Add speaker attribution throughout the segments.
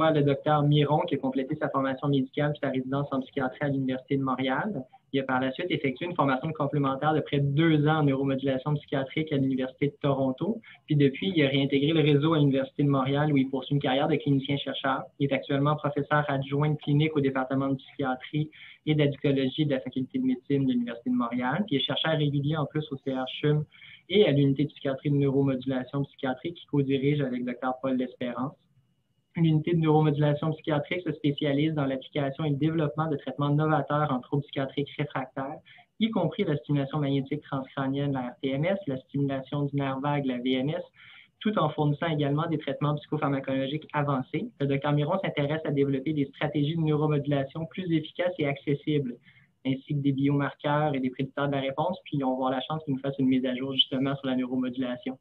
Speaker 1: reçoit le docteur Miron, qui a complété sa formation médicale et sa résidence en psychiatrie à l'Université de Montréal. Il a par la suite effectué une formation complémentaire de près de 2 ans en neuromodulation psychiatrique à l'Université de Toronto. Puis depuis, il a réintégré le réseau à l'Université de Montréal où il poursuit une carrière de clinicien-chercheur. Il est actuellement professeur adjoint de clinique au département de psychiatrie et d'addictologie de la faculté de médecine de l'Université de Montréal. Puis il est chercheur régulier en plus au CHUM et à l'unité de psychiatrie de neuromodulation psychiatrique qui co-dirige avec le Dr Paul L'Espérance. L'unité de neuromodulation psychiatrique se spécialise dans l'application et le développement de traitements novateurs en troubles psychiatriques réfractaires, y compris la stimulation magnétique transcrânienne, la RTMS, la stimulation du nerf vague, la VNS, tout en fournissant également des traitements psychopharmacologiques avancés. Le Dr Miron s'intéresse à développer des stratégies de neuromodulation plus efficaces et accessibles, ainsi que des biomarqueurs et des prédicteurs de la réponse, puis on va avoir la chance qu'il nous fasse une mise à jour justement sur la neuromodulation.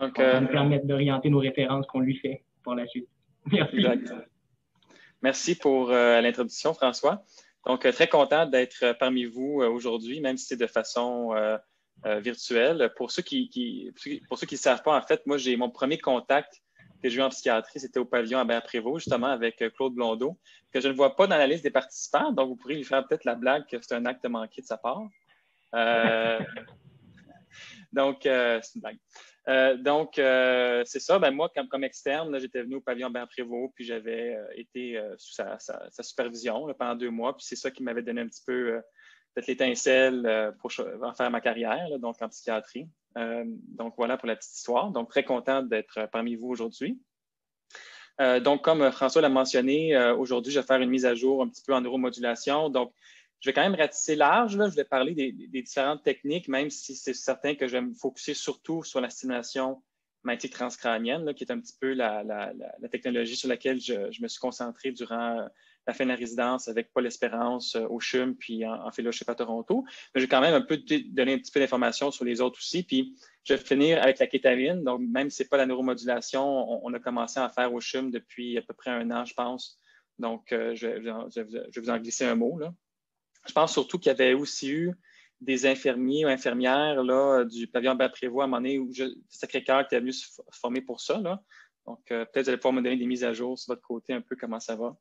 Speaker 1: Donc, ça va nous permettre d'orienter nos références qu'on lui fait pour la suite. Merci.
Speaker 2: Exact. Merci pour l'introduction, François. Donc, très content d'être parmi vous aujourd'hui, même si c'est de façon virtuelle. Pour ceux qui ne savent pas, en fait, moi, j'ai mon premier contact que j'ai eu en psychiatrie, c'était au pavillon Albert-Prévost, justement, avec Claude Blondeau, que je ne vois pas dans la liste des participants. Donc, vous pourrez lui faire peut-être la blague que c'est un acte manqué de sa part. Donc, c'est une blague. C'est ça. Ben, moi, comme externe, j'étais venu au pavillon Albert-Prévost, puis j'avais été sous sa supervision là, pendant 2 mois. Puis c'est ça qui m'avait donné un petit peu peut-être l'étincelle pour en faire ma carrière, là, donc en psychiatrie. Donc, voilà pour la petite histoire. Donc, très content d'être parmi vous aujourd'hui. Donc, comme François l'a mentionné, aujourd'hui, je vais faire une mise à jour un petit peu en neuromodulation. Donc, je vais quand même ratisser large. Là. Je vais parler des différentes techniques, même si c'est certain que je vais me focuser surtout sur la stimulation magnétique transcrânienne, là, qui est un petit peu la technologie sur laquelle je me suis concentré durant la fin de la résidence avec Paul L'Espérance au CHUM, puis en fellowship à Toronto. Mais je vais quand même un peu donner un petit peu d'informations sur les autres aussi. Puis je vais finir avec la kétamine. Donc, même si ce n'est pas la neuromodulation, on a commencé à en faire au CHUM depuis à peu près 1 an, je pense. Donc, je vais vous en glisser un mot, là. Je pense surtout qu'il y avait aussi eu des infirmiers ou infirmières là, du pavillon Albert-Prévost à un moment donné où Sacré-Cœur était venu se former pour ça. Là. Donc, peut-être vous allez pouvoir me donner des mises à jour sur votre côté un peu comment ça va.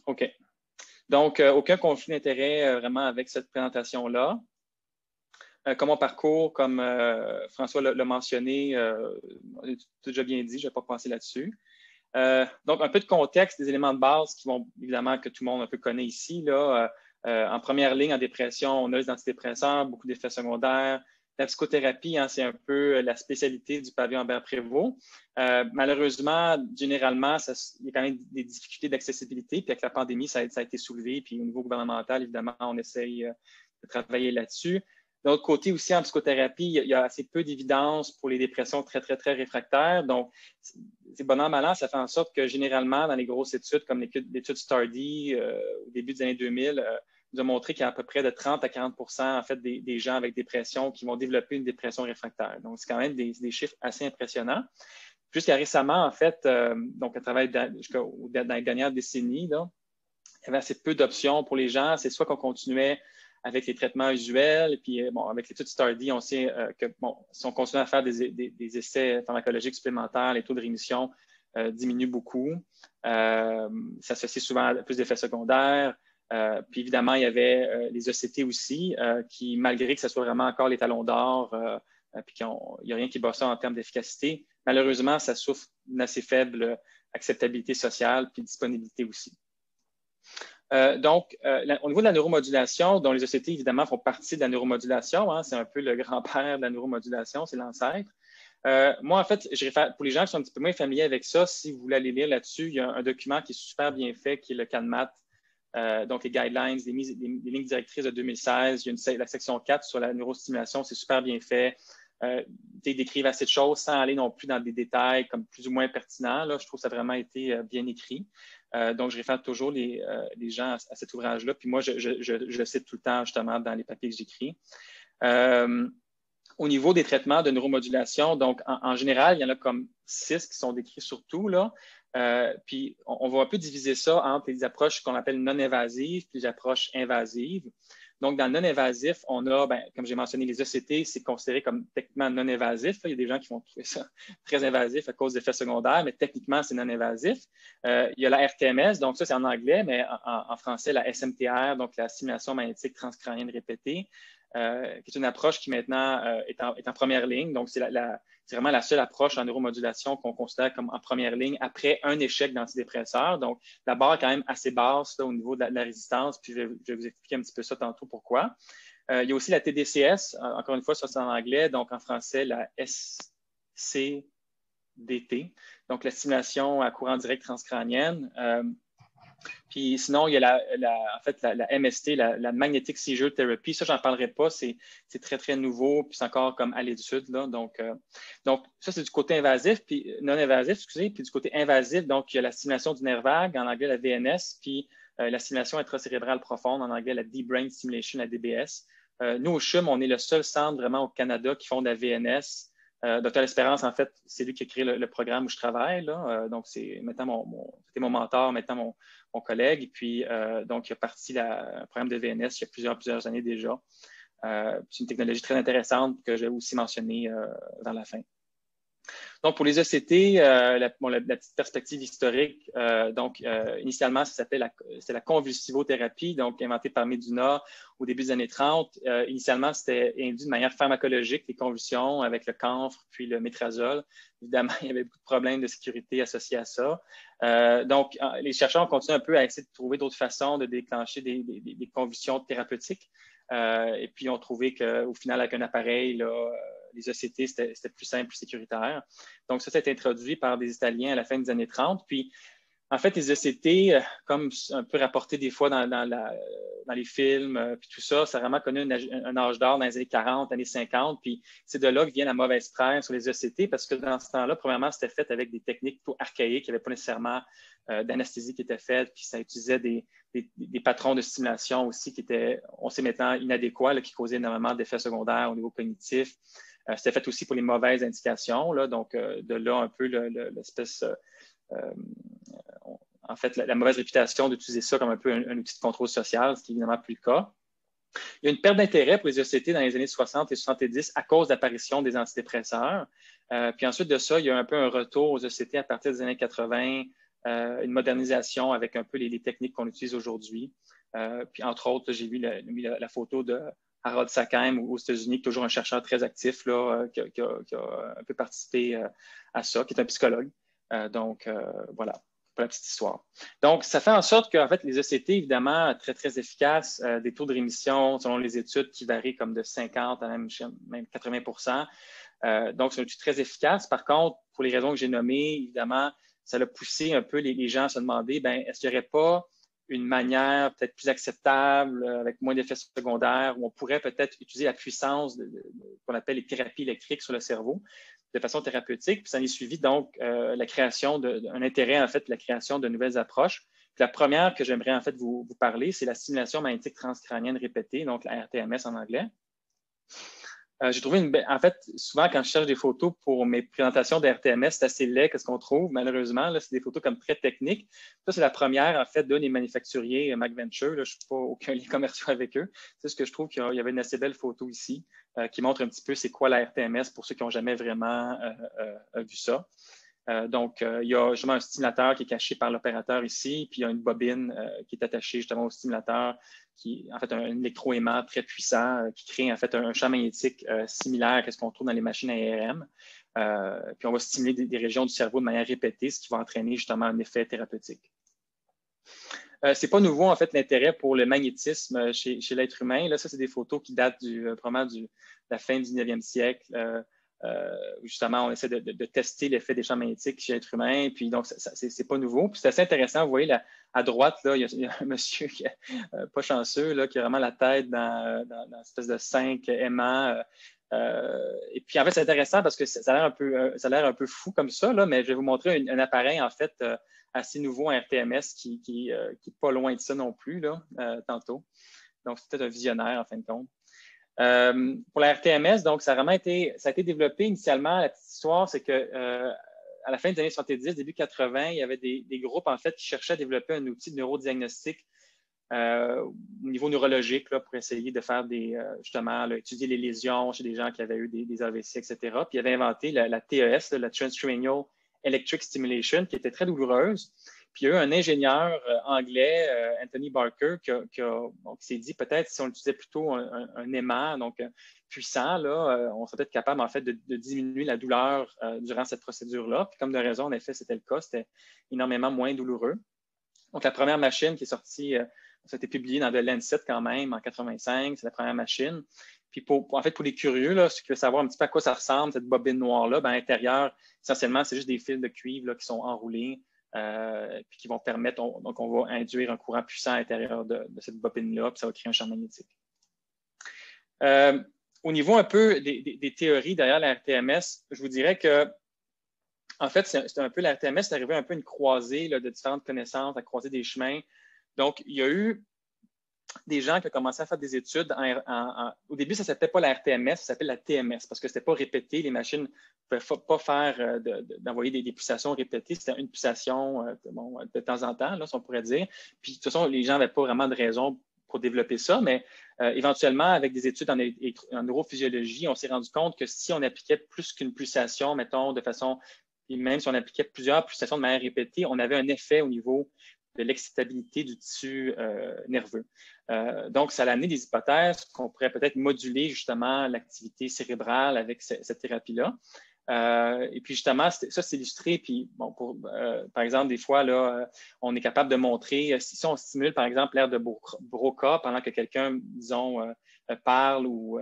Speaker 2: OK. Donc, aucun conflit d'intérêt vraiment avec cette présentation-là. Comme mon parcours, comme François l'a mentionné, tout déjà bien dit, je ne vais pas passer là-dessus. Donc, un peu de contexte, des éléments de base qui vont évidemment que tout le monde un peu connaît ici. Là, en première ligne, en dépression, on a les antidépresseurs, beaucoup d'effets secondaires. La psychothérapie, hein, c'est un peu la spécialité du pavillon Albert-Prévost. Malheureusement, généralement, il y a quand même des difficultés d'accessibilité. Puis avec la pandémie, ça a été soulevé. Puis au niveau gouvernemental, évidemment, on essaye de travailler là-dessus. De l'autre côté aussi, en psychothérapie, il y a assez peu d'évidence pour les dépressions très, très, très réfractaires. Donc, c'est bon an, mal an, ça fait en sorte que généralement, dans les grosses études, comme l'étude STAR*D au début des années 2000, nous a montré qu'il y a à peu près de 30 à 40 en fait, des gens avec dépression qui vont développer une dépression réfractaire. Donc, c'est quand même des chiffres assez impressionnants. Jusqu'à récemment, en fait, donc à travers dans les dernières décennies, là, il y avait assez peu d'options pour les gens. C'est soit qu'on continuait avec les traitements usuels, et puis bon, avec l'étude STAR*D, on sait que bon, si on continue à faire des essais pharmacologiques supplémentaires, les taux de rémission diminuent beaucoup. Ça s'associe souvent à plus d'effets secondaires. Puis évidemment, il y avait les ECT aussi, qui, malgré que ce soit vraiment encore les talons d'or, puis qu'il n'y a rien qui bat ça en termes d'efficacité, malheureusement, ça souffre d'une assez faible acceptabilité sociale puis disponibilité aussi. Donc, au niveau de la neuromodulation, dont les ECT, évidemment, font partie de la neuromodulation, hein, c'est un peu le grand-père de la neuromodulation, c'est l'ancêtre. Moi, en fait, pour les gens qui sont un petit peu moins familiers avec ça, si vous voulez aller lire là-dessus, il y a un document qui est super bien fait, qui est le CANMAT, donc les guidelines, les lignes directrices de 2016. Il y a la section 4 sur la neurostimulation, c'est super bien fait. Ils décrivent assez de choses sans aller non plus dans des détails comme plus ou moins pertinents. Là, je trouve que ça a vraiment été bien écrit. Donc, je réfère toujours les gens à cet ouvrage-là. Puis moi, je le cite tout le temps justement dans les papiers que j'écris. Au niveau des traitements de neuromodulation, donc en général, il y en a comme 6 qui sont décrits surtout. Là. Puis, on va un peu diviser ça entre les approches qu'on appelle non-invasives puis les approches invasives. Donc, dans le non-invasif, on a, comme j'ai mentionné, les ECT, c'est considéré comme techniquement non-invasif. Il y a des gens qui vont trouver ça très invasif à cause d'effets secondaires, mais techniquement, c'est non-invasif. Il y a la RTMS, donc ça, c'est en anglais, mais en français, la SMTR, donc la stimulation magnétique transcrânienne répétée, qui est une approche qui maintenant est en première ligne. Donc, c'est vraiment la seule approche en neuromodulation qu'on considère comme en première ligne après un échec d'antidépresseur. Donc, la barre est quand même assez basse là, au niveau de la résistance, puis je vais vous expliquer un petit peu ça tantôt pourquoi. Il y a aussi la TDCS, encore une fois, ça c'est en anglais, donc en français, la SCDT, donc la stimulation à courant direct transcrânienne. Puis sinon, il y a en fait la MST, la Magnetic Seizure Therapy. Ça, j'en parlerai pas. C'est très, très nouveau. Puis c'est encore comme à l'étude. Donc, ça, c'est du côté invasif, puis non-invasif, excusez. Puis du côté invasif, donc, il y a la stimulation du nerf vague, en anglais, la VNS, puis la stimulation intracérébrale profonde, en anglais, la Deep Brain Stimulation, la DBS. Nous, au CHUM, on est le seul centre vraiment au Canada qui font de la VNS. Dr. L'Espérance, en fait, c'est lui qui a créé le programme où je travaille. Là. Donc, c'était mon mentor, maintenant mon collègue. Et puis, donc, il a parti un programme de VNS il y a plusieurs années déjà. C'est une technologie très intéressante que j'ai aussi mentionnée vers la fin. Donc, pour les ECT, la petite perspective historique, initialement, c'était la convulsivothérapie, donc inventée par Meduna au début des années 30. Initialement, c'était induit de manière pharmacologique, les convulsions avec le camphre puis le métrazole. Évidemment, il y avait beaucoup de problèmes de sécurité associés à ça. Donc, les chercheurs ont continué un peu à essayer de trouver d'autres façons de déclencher des convulsions thérapeutiques. Et puis, ils ont trouvé qu'au final, avec un appareil, là, les ECT, c'était plus simple, plus sécuritaire. Donc, ça a été introduit par des Italiens à la fin des années 30. Puis, en fait, les ECT, comme un peu rapporté des fois dans les films, puis tout ça, ça a vraiment connu un âge d'or dans les années 40, années 50. Puis, c'est de là que vient la mauvaise presse sur les ECT, parce que dans ce temps-là, premièrement, c'était fait avec des techniques plutôt archaïques. Il n'y avait pas nécessairement d'anesthésie qui était faite, puis ça utilisait des patrons de stimulation aussi qui étaient, on sait maintenant, inadéquats, là, qui causaient énormément d'effets secondaires au niveau cognitif. C'était fait aussi pour les mauvaises indications, là, donc de là un peu l'espèce, en fait, la mauvaise réputation d'utiliser ça comme un peu un outil de contrôle social, ce qui n'est évidemment plus le cas. Il y a une perte d'intérêt pour les ECT dans les années 60 et 70 à cause de l'apparition des antidépresseurs. Puis ensuite de ça, il y a un peu un retour aux ECT à partir des années 80, une modernisation avec un peu les techniques qu'on utilise aujourd'hui. Puis entre autres, j'ai vu la photo de Harold Sackheim aux États-Unis, qui est toujours un chercheur très actif, là, qui a un peu participé à ça, qui est un psychologue. Voilà, pour la petite histoire. Donc, ça fait en sorte que en fait, les ECT, évidemment, très, très efficaces, des taux de rémission, selon les études, qui varient comme de 50 à même 80 donc, c'est un outil très efficace. Par contre, pour les raisons que j'ai nommées, évidemment, ça a poussé un peu les gens à se demander, est-ce qu'il n'y aurait pas une manière peut-être plus acceptable, avec moins d'effets secondaires, où on pourrait peut-être utiliser la puissance qu'on appelle les thérapies électriques sur le cerveau de façon thérapeutique. Puis ça en est suivi donc la création un intérêt, en fait, la création de nouvelles approches. Puis la première que j'aimerais en fait vous parler, c'est la stimulation magnétique transcrânienne répétée, donc la RTMS en anglais. J'ai trouvé en fait, souvent quand je cherche des photos pour mes présentations de RTMS, c'est assez laid qu'est-ce qu'on trouve, malheureusement. Là, c'est des photos comme très techniques. Ça, c'est la première, en fait, d'un des manufacturiers MacVenture. Là, je ne suis pas aucun lien commercial avec eux. C'est ce que je trouve qu'il y avait une assez belle photo ici qui montre un petit peu c'est quoi la RTMS pour ceux qui n'ont jamais vraiment vu ça. Il y a justement un stimulateur qui est caché par l'opérateur ici, puis il y a une bobine qui est attachée justement au stimulateur, qui est en fait un électroaimant très puissant qui crée en fait un champ magnétique similaire à ce qu'on trouve dans les machines ARM. Puis on va stimuler des régions du cerveau de manière répétée, ce qui va entraîner justement un effet thérapeutique. C'est pas nouveau, en fait, l'intérêt pour le magnétisme chez l'être humain. Là, ça, c'est des photos qui datent probablement de la fin du 19e siècle. Justement, on essaie de tester l'effet des champs magnétiques chez l'être humain. Puis donc, c'est pas nouveau. Puis c'est assez intéressant. Vous voyez, là, à droite, là, il y a un monsieur qui est pas chanceux, là, qui a vraiment la tête dans une espèce de 5 aimants. Et puis, en fait, c'est intéressant parce que ça a l'air un peu fou comme ça, là, mais je vais vous montrer un appareil, en fait, assez nouveau en RTMS qui est pas loin de ça non plus, là, tantôt. Donc, c'est peut-être un visionnaire, en fin de compte. Pour la RTMS, donc, ça a été développé initialement. La petite histoire, c'est que à la fin des années 70, début 80, il y avait des groupes, en fait, qui cherchaient à développer un outil de neurodiagnostic au niveau neurologique là, pour essayer de faire justement, là, étudier les lésions chez des gens qui avaient eu des AVC, etc. Puis il avait inventé la TES, la Transcranial Electric Stimulation, qui était très douloureuse. Puis il y a eu un ingénieur anglais, Anthony Barker, qui s'est dit peut-être si on utilisait plutôt un aimant, donc puissant, là, on serait peut-être capable en fait de diminuer la douleur durant cette procédure-là. Puis comme de raison, en effet, c'était le cas, c'était énormément moins douloureux. Donc la première machine qui est sortie, ça a été publié dans The Lancet quand même en 85, c'est la première machine. Puis en fait, pour les curieux, là, ceux qui veulent savoir un petit peu à quoi ça ressemble, cette bobine noire-là, à l'intérieur, essentiellement, c'est juste des fils de cuivre là, qui sont enroulés puis qui vont permettre, donc on va induire un courant puissant à l'intérieur de cette bobine-là, puis ça va créer un champ magnétique. Au niveau un peu des théories derrière la RTMS, je vous dirais que en fait, c'est un peu la RTMS, c'est arrivé un peu une croisée là, de différentes connaissances, à croiser des chemins. Donc, il y a eu des gens qui ont commencé à faire des études. Au début, ça ne s'appelait pas la RTMS, ça s'appelait la TMS parce que ce n'était pas répété. Les machines ne pouvaient pas faire d'envoyer des pulsations répétées. C'était une pulsation de temps en temps, là, si on pourrait dire. Puis, de toute façon, les gens n'avaient pas vraiment de raison pour développer ça, mais éventuellement, avec des études en neurophysiologie, on s'est rendu compte que si on appliquait plus qu'une pulsation, mettons, de façon, et même si on appliquait plusieurs pulsations de manière répétée, on avait un effet au niveau de l'excitabilité du tissu nerveux. Donc, ça a amené des hypothèses qu'on pourrait peut-être moduler justement l'activité cérébrale avec cette thérapie-là. Et puis justement, ça c'est illustré. Puis bon, par exemple, des fois là, on est capable de montrer si on stimule par exemple l'aire de Broca pendant que quelqu'un, disons, parle ou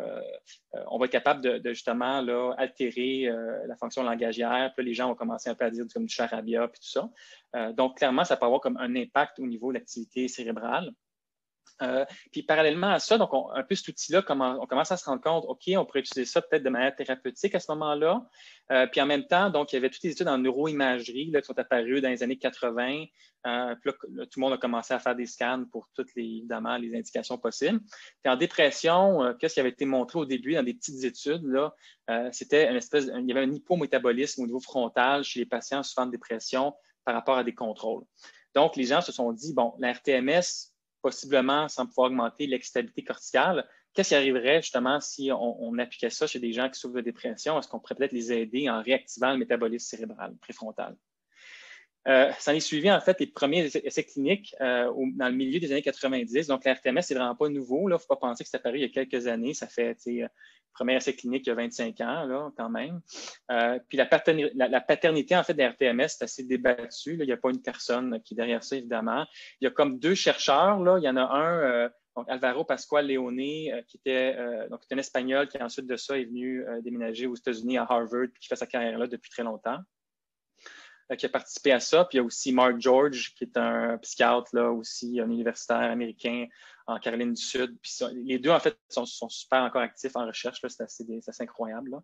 Speaker 2: on va être capable de justement là, altérer la fonction langagière. Puis là, les gens vont commencer un peu à dire comme du charabia puis tout ça. Donc clairement, ça peut avoir comme un impact au niveau de l'activité cérébrale. Puis parallèlement à ça, donc un peu cet outil-là, on commence à se rendre compte, OK, on pourrait utiliser ça peut-être de manière thérapeutique à ce moment-là. Puis en même temps, donc il y avait toutes les études en neuroimagerie là, qui sont apparues dans les années 80. Puis là, tout le monde a commencé à faire des scans pour toutes évidemment les indications possibles. Puis en dépression, qu'est-ce qui avait été montré au début dans des petites études là, c'était il y avait un hypométabolisme au niveau frontal chez les patients souffrant de dépression par rapport à des contrôles. Donc les gens se sont dit, bon, la RTMS possiblement sans pouvoir augmenter l'excitabilité corticale. Qu'est-ce qui arriverait justement si on appliquait ça chez des gens qui souffrent de dépression? Est-ce qu'on pourrait peut-être les aider en réactivant le métabolisme cérébral préfrontal? Ça en est suivi en fait les premiers essais cliniques dans le milieu des années 90. Donc la RTMS, c'est vraiment pas nouveau. Il ne faut pas penser que c'est apparu il y a quelques années. Ça fait premier essai clinique il y a 25 ans là, quand même. Puis la paternité en fait de la RTMS, c'est assez débattu. Il n'y a pas une personne qui est derrière ça, évidemment. Il y a comme deux chercheurs. Là. Il y en a un, donc Alvaro Pascual Leone, qui était un Espagnol qui ensuite de ça est venu déménager aux États-Unis à Harvard puis qui fait sa carrière là depuis très longtemps. Qui a participé à ça. Puis il y a aussi Mark George, qui est un psychiatre, là, aussi, un universitaire américain en Caroline du Sud. Puis les deux, en fait, sont super encore actifs en recherche. C'est assez incroyable.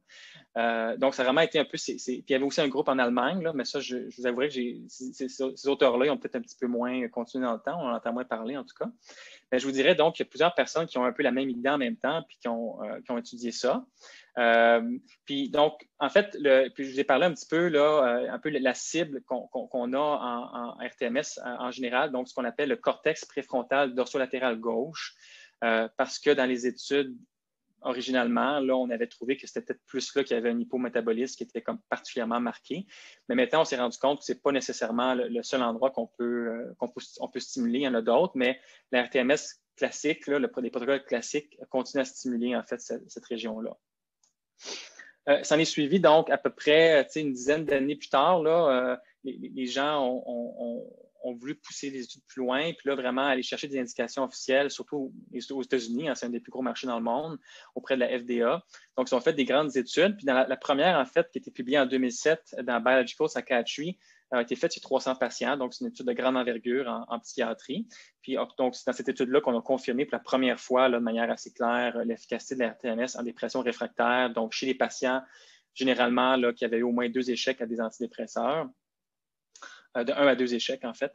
Speaker 2: Là. Donc, ça a vraiment été un peu... Puis il y avait aussi un groupe en Allemagne, là, mais ça, je vous avouerai que ces auteurs-là, ils ont peut-être un petit peu moins continué dans le temps. On en entend moins parler, en tout cas. Mais je vous dirais donc qu'il y a plusieurs personnes qui ont un peu la même idée en même temps puis qui ont étudié ça. Puis donc, en fait, puis je vous ai parlé un petit peu, là, un peu la cible qu'on a en RTMS en général, donc ce qu'on appelle le cortex préfrontal dorsolatéral gauche, parce que dans les études, originalement, là, on avait trouvé que c'était peut-être plus là qu'il y avait un hypométabolisme qui était comme particulièrement marqué. Mais maintenant, on s'est rendu compte que ce n'est pas nécessairement le seul endroit qu'on peut stimuler. Il y en a d'autres, mais la RTMS classique, là, les protocoles classiques continuent à stimuler en fait cette région-là. Ça en est suivi donc à peu près une dizaine d'années plus tard. Là, les gens ont voulu pousser les études plus loin, puis là, vraiment aller chercher des indications officielles, surtout aux États-Unis, c'est un des plus gros marchés dans le monde, auprès de la FDA. Donc, ils ont fait des grandes études. Puis dans la première, en fait, qui a été publiée en 2007 dans Biological Psychiatry, a été faite sur 300 patients. Donc, c'est une étude de grande envergure en psychiatrie. Puis, donc, c'est dans cette étude-là qu'on a confirmé pour la première fois, là, de manière assez claire, l'efficacité de la RTMS en dépression réfractaire. Donc, chez les patients, généralement, là, qui avaient eu au moins 2 échecs à des antidépresseurs, de 1 à 2 échecs, en fait.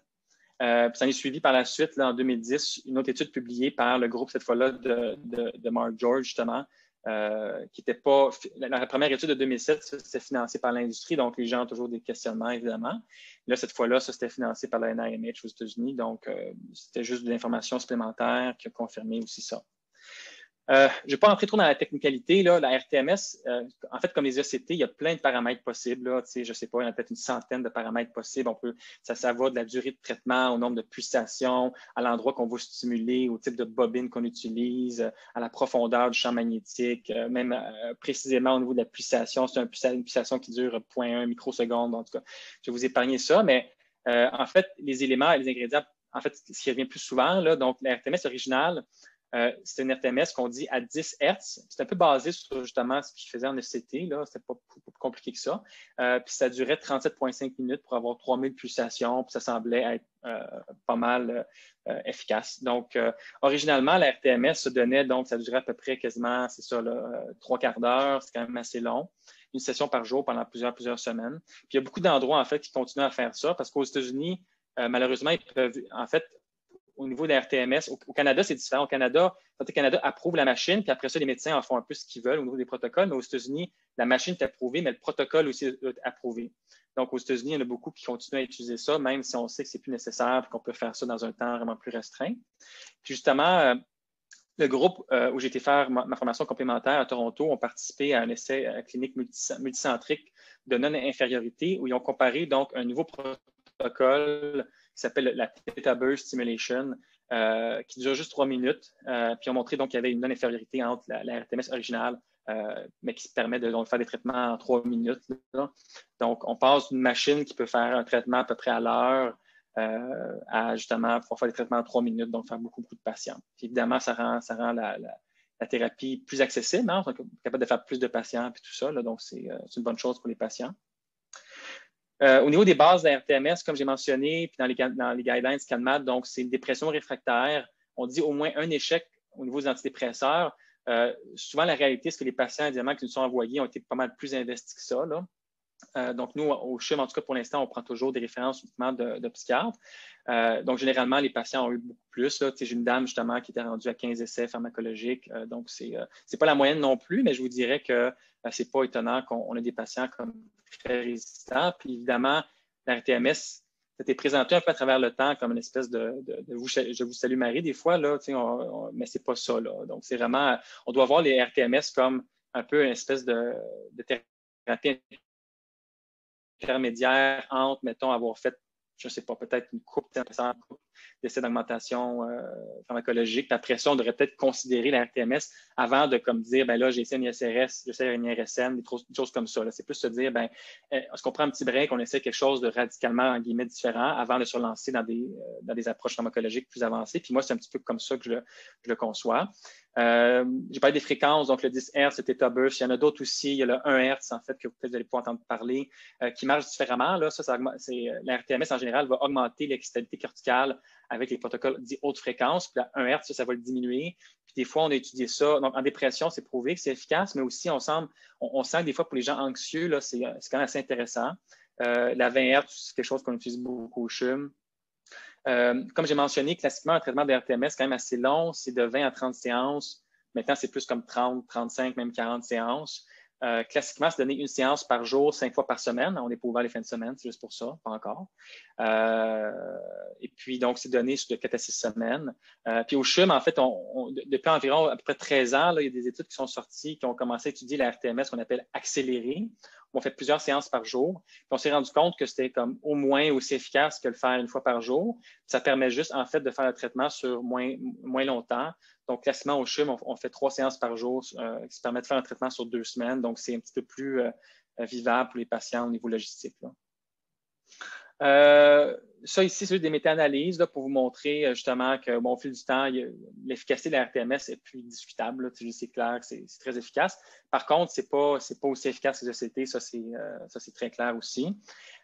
Speaker 2: Ça en est suivi par la suite, là, en 2010, une autre étude publiée par le groupe, cette fois-là, de Mark George, justement, qui n'était pas… La première étude de 2007, c'était financé par l'industrie, donc les gens ont toujours des questionnements, évidemment. Là, cette fois-là, ça, c'était financé par la NIMH aux États-Unis, donc c'était juste de l'information supplémentaire qui a confirmé aussi ça. Je ne vais pas entrer trop dans la technicalité. Là. La RTMS, en fait, comme les ECT, il y a plein de paramètres possibles. Là. Je ne sais pas, il y en a peut-être une centaine de paramètres possibles. Ça va de la durée de traitement au nombre de pulsations, à l'endroit qu'on va stimuler, au type de bobine qu'on utilise, à la profondeur du champ magnétique, même précisément au niveau de la pulsation. C'est une pulsation qui dure 0,1 microsecondes. En tout cas, je vais vous épargner ça. Mais en fait, les éléments et les ingrédients, en fait, ce qui revient plus souvent, là, donc la RTMS originale, c'est une RTMS qu'on dit à 10 Hz. C'est un peu basé sur justement ce que je faisais en ECT. C'était pas plus compliqué que ça. Puis ça durait 37,5 minutes pour avoir 3000 pulsations. Puis ça semblait être pas mal efficace. Donc, originalement, la RTMS se donnait, donc ça durait à peu près quasiment, c'est ça, 3/4 d'heure. C'est quand même assez long. Une session par jour pendant plusieurs semaines. Puis il y a beaucoup d'endroits, en fait, qui continuent à faire ça parce qu'aux États-Unis, malheureusement, ils peuvent, en fait, au niveau de la RTMS, au Canada, c'est différent. Au Canada, le Canada approuve la machine, puis après ça, les médecins en font un peu ce qu'ils veulent au niveau des protocoles. Mais aux États-Unis, la machine est approuvée, mais le protocole aussi est approuvé. Donc, aux États-Unis, il y en a beaucoup qui continuent à utiliser ça, même si on sait que c'est plus nécessaire et qu'on peut faire ça dans un temps vraiment plus restreint. Puis justement, le groupe où j'ai été faire ma formation complémentaire à Toronto ont participé à un essai clinique multicentrique de non-infériorité où ils ont comparé donc un nouveau protocole qui s'appelle la Theta Burst Stimulation, qui dure juste 3 minutes. Puis ont montré donc qu'il y avait une non-infériorité entre la RTMS originale, mais qui permet de donc, faire des traitements en 3 minutes. Là. Donc, on passe d'une machine qui peut faire un traitement à peu près à l'heure à justement pouvoir faire des traitements en 3 minutes, donc faire beaucoup de patients. Puis évidemment, ça rend la thérapie plus accessible. Hein? On est capable de faire plus de patients et tout ça. Là, donc, c'est une bonne chose pour les patients. Au niveau des bases de la RTMS, comme j'ai mentionné, puis dans les guidelines ScanMat, donc c'est une dépression réfractaire. On dit au moins un échec au niveau des antidépresseurs. Souvent, la réalité, c'est que les patients, évidemment, qui nous sont envoyés ont été pas mal plus investis que ça. Là. Donc, nous, au CHUM, en tout cas, pour l'instant, on prend toujours des références uniquement de psychiatres. Donc, généralement, les patients ont eu beaucoup plus. J'ai une dame, justement, qui était rendue à 15 essais pharmacologiques. Donc, c'est pas la moyenne non plus, mais je vous dirais que c'est pas étonnant qu'on ait des patients comme très résistants. Puis, évidemment, la RTMS, c'était présenté un peu à travers le temps comme une espèce je vous salue Marie des fois, là, mais c'est pas ça. Là. Donc, c'est vraiment, on doit voir les RTMS comme un peu une espèce de thérapie intermédiaire entre, mettons, avoir fait, je ne sais pas, peut-être une coupe d'essais d'augmentation pharmacologique. Puis après ça, on devrait peut-être considérer la RTMS avant de comme dire, ben là, j'ai essayé une ISRS, j'essaie une IRSN, des choses comme ça. C'est plus se dire, ben, est-ce qu'on prend un petit break, on essaie quelque chose de radicalement, en guillemets, différent avant de se relancer dans des approches pharmacologiques plus avancées. Puis moi, c'est un petit peu comme ça que je le conçois. J'ai parlé des fréquences, donc le 10 Hz, c'était Theta Burst. Il y en a d'autres aussi. Il y a le 1 Hz, en fait, que peut-être vous allez pas entendre parler, qui marche différemment. Là. La RTMS, en général, va augmenter l'excitabilité corticale avec les protocoles dits haute fréquence. Puis la 1 Hz, ça va le diminuer. Puis des fois, on a étudié ça. Donc, en dépression, c'est prouvé que c'est efficace, mais aussi, on sent que des fois, pour les gens anxieux, là, c'est quand même assez intéressant. La 20 Hz, c'est quelque chose qu'on utilise beaucoup au CHUM. Comme j'ai mentionné, classiquement, un traitement de RTMS, c'est quand même assez long. C'est de 20 à 30 séances. Maintenant, c'est plus comme 30, 35, même 40 séances. Classiquement, c'est donner une séance par jour, 5 fois par semaine. On n'est pas ouvert les fins de semaine, c'est juste pour ça, pas encore. Et puis, donc, c'est donné sur de 4 à 6 semaines. Puis au CHUM, en fait, depuis environ à peu près 13 ans, là, il y a des études qui sont sorties qui ont commencé à étudier la RTMS qu'on appelle accélérée. On fait plusieurs séances par jour. Puis on s'est rendu compte que c'était comme au moins aussi efficace que le faire une fois par jour. Ça permet juste, en fait, de faire le traitement sur moins longtemps. Donc, classiquement, au CHUM, on fait 3 séances par jour qui permet de faire un traitement sur 2 semaines. Donc, c'est un petit peu plus vivable pour les patients au niveau logistique. Là. Ça ici, c'est des méta-analyses là, pour vous montrer justement que, bon, au fil du temps, l'efficacité de la RTMS est plus discutable. C'est clair que c'est très efficace. Par contre, c'est pas aussi efficace que les ECT. Ça, c'est très clair aussi.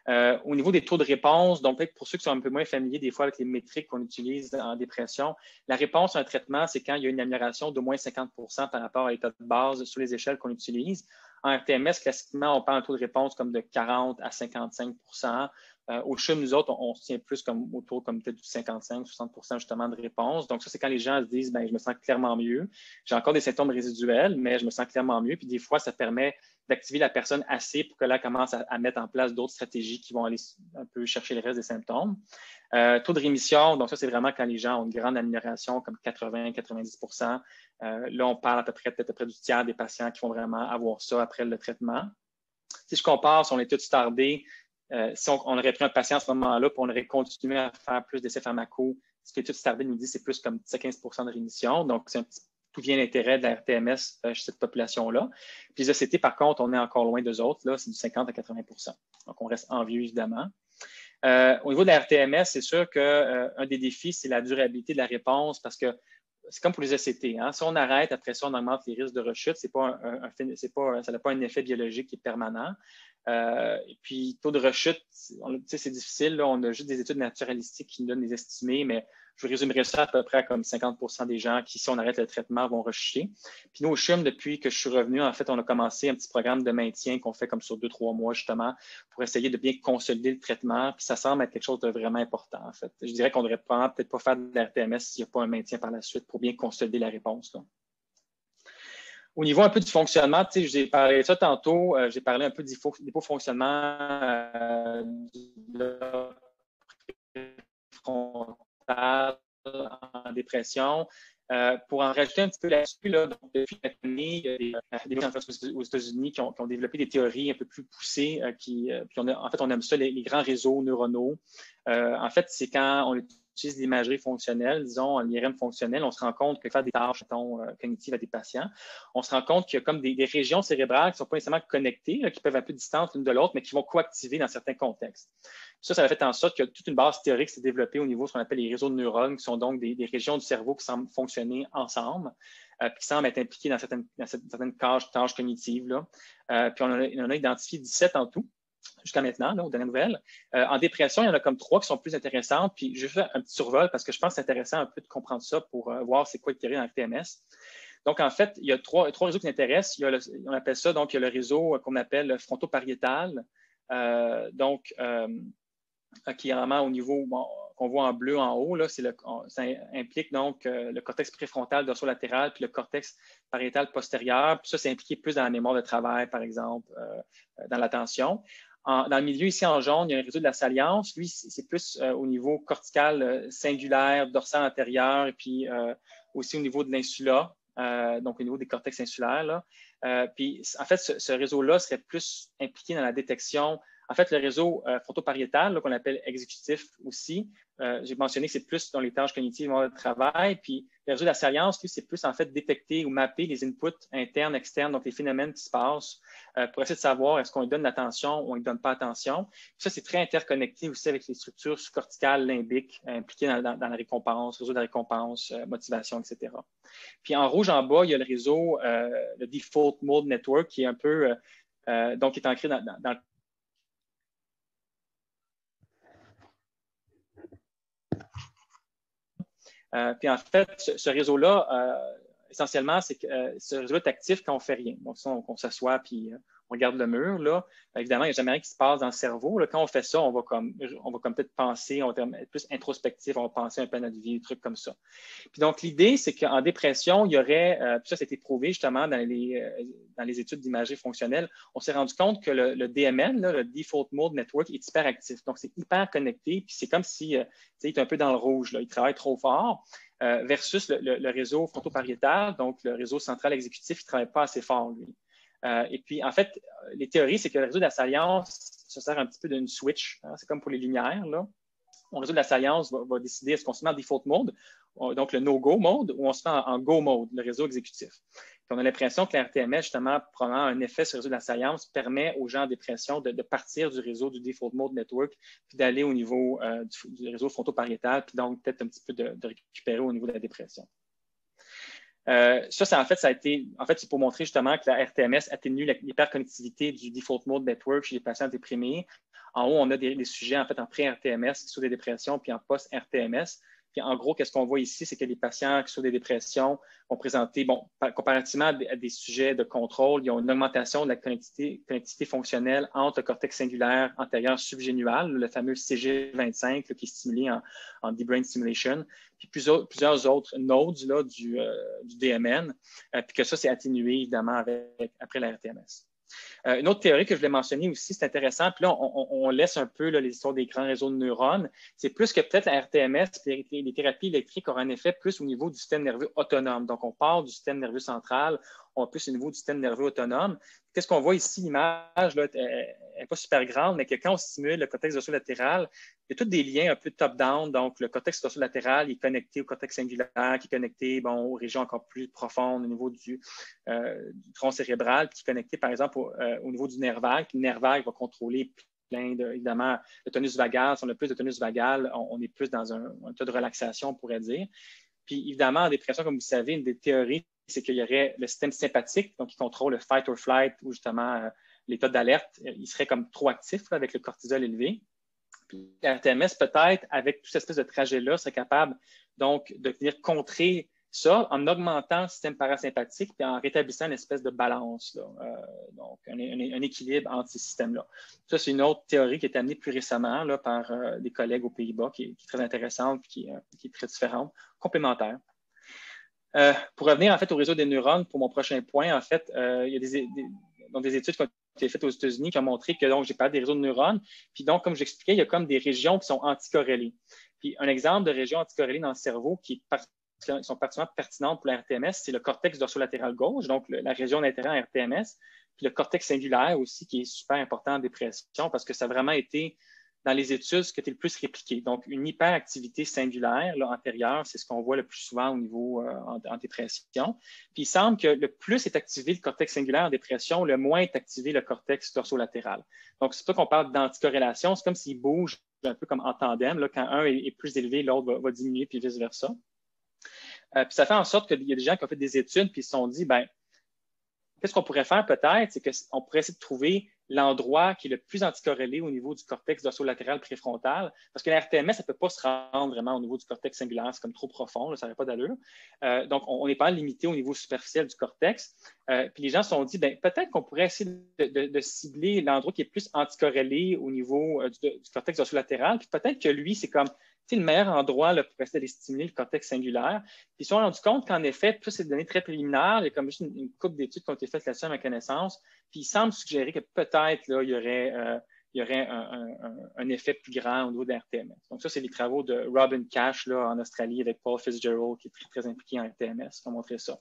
Speaker 2: Au niveau des taux de réponse, donc peut-être pour ceux qui sont un peu moins familiers des fois avec les métriques qu'on utilise en dépression, la réponse à un traitement, c'est quand il y a une amélioration d'au moins 50 par rapport à l'état de base sur les échelles qu'on utilise. En RTMS, classiquement, on parle d'un taux de réponse comme de 40 à 55 Au CHUM, nous autres, on se tient plus comme autour comme peut-être du 55-60% justement de réponse. Donc, ça, c'est quand les gens se disent, ben, je me sens clairement mieux. J'ai encore des symptômes résiduels, mais je me sens clairement mieux. Puis des fois, ça permet d'activer la personne assez pour que là, elle commence à mettre en place d'autres stratégies qui vont aller un peu chercher le reste des symptômes. Taux de rémission, donc ça, c'est vraiment quand les gens ont une grande amélioration, comme 80-90%. Là, on parle peut-être à peu près du tiers des patients qui vont vraiment avoir ça après le traitement. Si je compare sur l'étude Stardé, si on aurait pris un patient à ce moment-là, puis on aurait continué à faire plus d'essais pharmacaux, ce que l'étude Stardé nous dit, c'est plus comme 10-15% de rémission. Donc, c'est tout vient l'intérêt de la RTMS chez cette population-là. Puis les ECT, par contre, on est encore loin d'eux autres. Là, c'est du 50-80%. Donc, on reste envieux, évidemment. Au niveau de la RTMS, c'est sûr qu'un des défis, c'est la durabilité de la réponse parce que c'est comme pour les ECT. Hein? Si on arrête, après ça, on augmente les risques de rechute. Ça n'a pas un effet biologique qui est permanent. Et puis, taux de rechute, c'est difficile. Là, on a juste des études naturalistiques qui nous donnent des estimés, mais je résumerai ça à peu près à comme 50% des gens qui, si on arrête le traitement, vont rechuter. Puis nous, au CHUM, depuis que je suis revenu, en fait, on a commencé un petit programme de maintien qu'on fait comme sur 2-3 mois, justement, pour essayer de bien consolider le traitement. Puis ça semble être quelque chose de vraiment important, en fait. Je dirais qu'on devrait peut-être pas faire de la RTMS s'il n'y a pas un maintien par la suite pour bien consolider la réponse, là. Au niveau un peu du fonctionnement, je vous ai parlé de ça tantôt, j'ai parlé un peu d'hypofonctionnement frontal en dépression. Pour en rajouter un petit peu là-dessus, là, depuis l'année, il y a des gens aux États-Unis qui ont développé des théories un peu plus poussées. Puis en fait, on aime ça, les grands réseaux neuronaux. En fait, c'est quand on utilise l'imagerie fonctionnelle, disons l'IRM fonctionnel, on se rend compte que faire des tâches cognitives à des patients, on se rend compte qu'il y a comme des régions cérébrales qui ne sont pas nécessairement connectées, là, qui peuvent être un peu distantes l'une de l'autre, mais qui vont coactiver dans certains contextes. Ça a fait en sorte que toute une base théorique s'est développée au niveau de ce qu'on appelle les réseaux de neurones, qui sont donc des régions du cerveau qui semblent fonctionner ensemble, puis qui semblent être impliquées dans certaines tâches cognitives, là. Puis on en a identifié 17 en tout jusqu'à maintenant, là, aux dernières nouvelles. En dépression, il y en a comme 3 qui sont plus intéressantes. Puis je vais faire un petit survol parce que je pense que c'est intéressant un peu de comprendre ça pour voir c'est quoi le théorie dans le TMS. Donc, en fait, il y a trois réseaux qui nous intéressent. On appelle ça, donc, il y a le réseau qu'on appelle fronto-pariétal. Qui est vraiment au niveau qu'on voit en bleu en haut, là, ça implique donc le cortex préfrontal dorsolatéral puis le cortex pariétal postérieur. Puis ça, c'est impliqué plus dans la mémoire de travail, par exemple, dans l'attention. Dans le milieu, ici en jaune, il y a un réseau de la salience. Lui, c'est plus au niveau cortical singulaire, dorsal antérieur, et puis aussi au niveau de l'insula, donc au niveau des cortex insulaires, là. Puis, en fait, ce réseau-là serait plus impliqué dans la détection. En fait, le réseau fronto-pariétal, qu'on appelle exécutif aussi, j'ai mentionné que c'est plus dans les tâches cognitives de travail. Puis, le réseau de la salience, lui, c'est plus en fait détecter ou mapper les inputs internes, externes, donc les phénomènes qui se passent pour essayer de savoir est-ce qu'on lui donne l'attention ou on ne lui donne pas attention. Puis ça, c'est très interconnecté aussi avec les structures corticales, limbiques impliquées dans la récompense, réseau de la récompense, motivation, etc. Puis, en rouge en bas, il y a le réseau, le Default Mode Network, qui est un peu, donc, qui est ancré dans le puis en fait, ce réseau-là, essentiellement, c'est que ce réseau est actif quand on ne fait rien. Donc, ça, on s'assoit puis on regarde le mur. Là. Évidemment, il n'y a jamais rien qui se passe dans le cerveau. Là. Quand on fait ça, on va comme peut-être penser, on va être plus introspectif, on va penser un peu à notre vie, des trucs comme ça. Puis donc, l'idée, c'est qu'en dépression, il y aurait, puis ça, été prouvé justement dans les études d'imagerie fonctionnelle, on s'est rendu compte que le DMN, là, le Default Mode Network, est hyperactif. Donc, c'est hyper connecté, puis c'est comme si il est un peu dans le rouge, là. Il travaille trop fort. Versus le réseau fronto-pariétal, donc le réseau central exécutif, il ne travaille pas assez fort, lui. Et puis, en fait, les théories, c'est que le réseau de la salience se sert un petit peu d'une switch. Hein, c'est comme pour les lumières, là. Le réseau de la salience va décider est-ce qu'on se met en default mode, donc le no-go mode, ou on se met en go mode, le réseau exécutif. Puis on a l'impression que la RTMS, justement, prenant un effet sur le réseau de la salience, permet aux gens en dépression de partir du réseau du default mode network, puis d'aller au niveau du réseau fronto-pariétal, puis donc peut-être un petit peu de récupérer au niveau de la dépression. Ça a été, c'est pour montrer justement que la RTMS atténue l'hyperconnectivité du default mode network chez les patients déprimés. En haut, on a des sujets en fait en pré-RTMS qui sont des dépressions, puis en post-RTMS. Puis en gros, qu'est-ce qu'on voit ici, c'est que les patients qui sont des dépressions vont présenter, bon, comparativement à des sujets de contrôle, ils ont une augmentation de la connectivité fonctionnelle entre le cortex cingulaire antérieur subgénual, le fameux CG25 là, qui est stimulé en deep brain stimulation, puis plusieurs autres nodes là, du DMN, puis que ça, c'est atténué évidemment après la RTMS. Une autre théorie que je voulais mentionner aussi, c'est intéressant, puis là, on laisse un peu là, les histoires des grands réseaux de neurones. C'est plus que peut-être la RTMS, les thérapies électriques auront un effet plus au niveau du système nerveux autonome. Donc, on part du système nerveux central, on va plus au niveau du système nerveux autonome. Qu'est-ce qu'on voit ici? L'image n'est pas super grande, mais que quand on stimule le cortex dorsolatéral, il y a tous des liens un peu top-down. Donc, le cortex dorsolatéral est connecté au cortex cingulaire, qui est connecté aux régions encore plus profondes au niveau du tronc cérébral, puis qui est connecté, par exemple, au niveau du nerf vague. Puis le nerf vague va contrôler évidemment, le tonus vagal. Si on a plus de tonus vagal, on est plus dans un tas de relaxation, on pourrait dire. Puis évidemment, en dépression, comme vous savez, une des théories, c'est qu'il y aurait le système sympathique, donc qui contrôle le fight or flight ou justement l'état d'alerte. Il serait comme trop actif là, avec le cortisol élevé. Puis la RTMS, peut-être, avec toute cette espèce de trajet-là, serait capable donc de venir contrer ça en augmentant le système parasympathique et en rétablissant une espèce de balance, là. Donc un équilibre entre ces systèmes-là. Ça, c'est une autre théorie qui est amenée plus récemment là, par des collègues aux Pays-Bas qui est très intéressante et qui est très différente, complémentaire. Pour revenir en fait au réseau des neurones, pour mon prochain point, en fait, il y a des études qui ont été faites aux États-Unis qui ont montré que donc j'ai parlé des réseaux de neurones. Puis donc, comme j'expliquais, il y a comme des régions qui sont anticorrélées. Puis un exemple de région anticorrélée dans le cerveau qui sont particulièrement pertinentes pour la RTMS, c'est le cortex dorsolatéral gauche, donc la région d'intérêt en RTMS, puis le cortex cingulaire aussi, qui est super important en dépression parce que ça a vraiment été dans les études ce qui a été le plus répliqué. Donc, une hyperactivité cingulaire là, antérieure, c'est ce qu'on voit le plus souvent au niveau en dépression. Puis, il semble que le plus est activé le cortex cingulaire en dépression, le moins est activé le cortex dorsolatéral. Donc, c'est pas qu'on parle d'anticorrélation, c'est comme s'ils bougent un peu comme en tandem. Là, quand un est plus élevé, l'autre va diminuer, puis vice-versa. Puis, ça fait en sorte qu'il y a des gens qui ont fait des études, puis ils se sont dit, ben, qu'est-ce qu'on pourrait faire peut-être, c'est qu'on pourrait essayer de trouver l'endroit qui est le plus anticorrélé au niveau du cortex dorsolatéral préfrontal, parce que la RTMS, ça ne peut pas se rendre vraiment au niveau du cortex cingulaire, c'est comme trop profond, là, ça n'aurait pas d'allure. Donc, on n'est pas limité au niveau superficiel du cortex. Puis les gens se sont dit, ben, peut-être qu'on pourrait essayer de cibler l'endroit qui est plus anticorrélé au niveau du cortex dorsolatéral, puis peut-être que lui, c'est comme le meilleur endroit là, pour essayer d'aller stimuler le cortex cingulaire. Puis ils se sont rendus compte qu'en effet, tout c'est des données très préliminaires, il y a comme juste une couple d'études qui ont été faites là-dessus à ma connaissance, puis il semble suggérer que peut-être là, il y aurait un effet plus grand au niveau de la RTMS. Donc ça, c'est les travaux de Robin Cash là, en Australie avec Paul Fitzgerald, qui est très, très impliqué en RTMS, qui ont montré ça.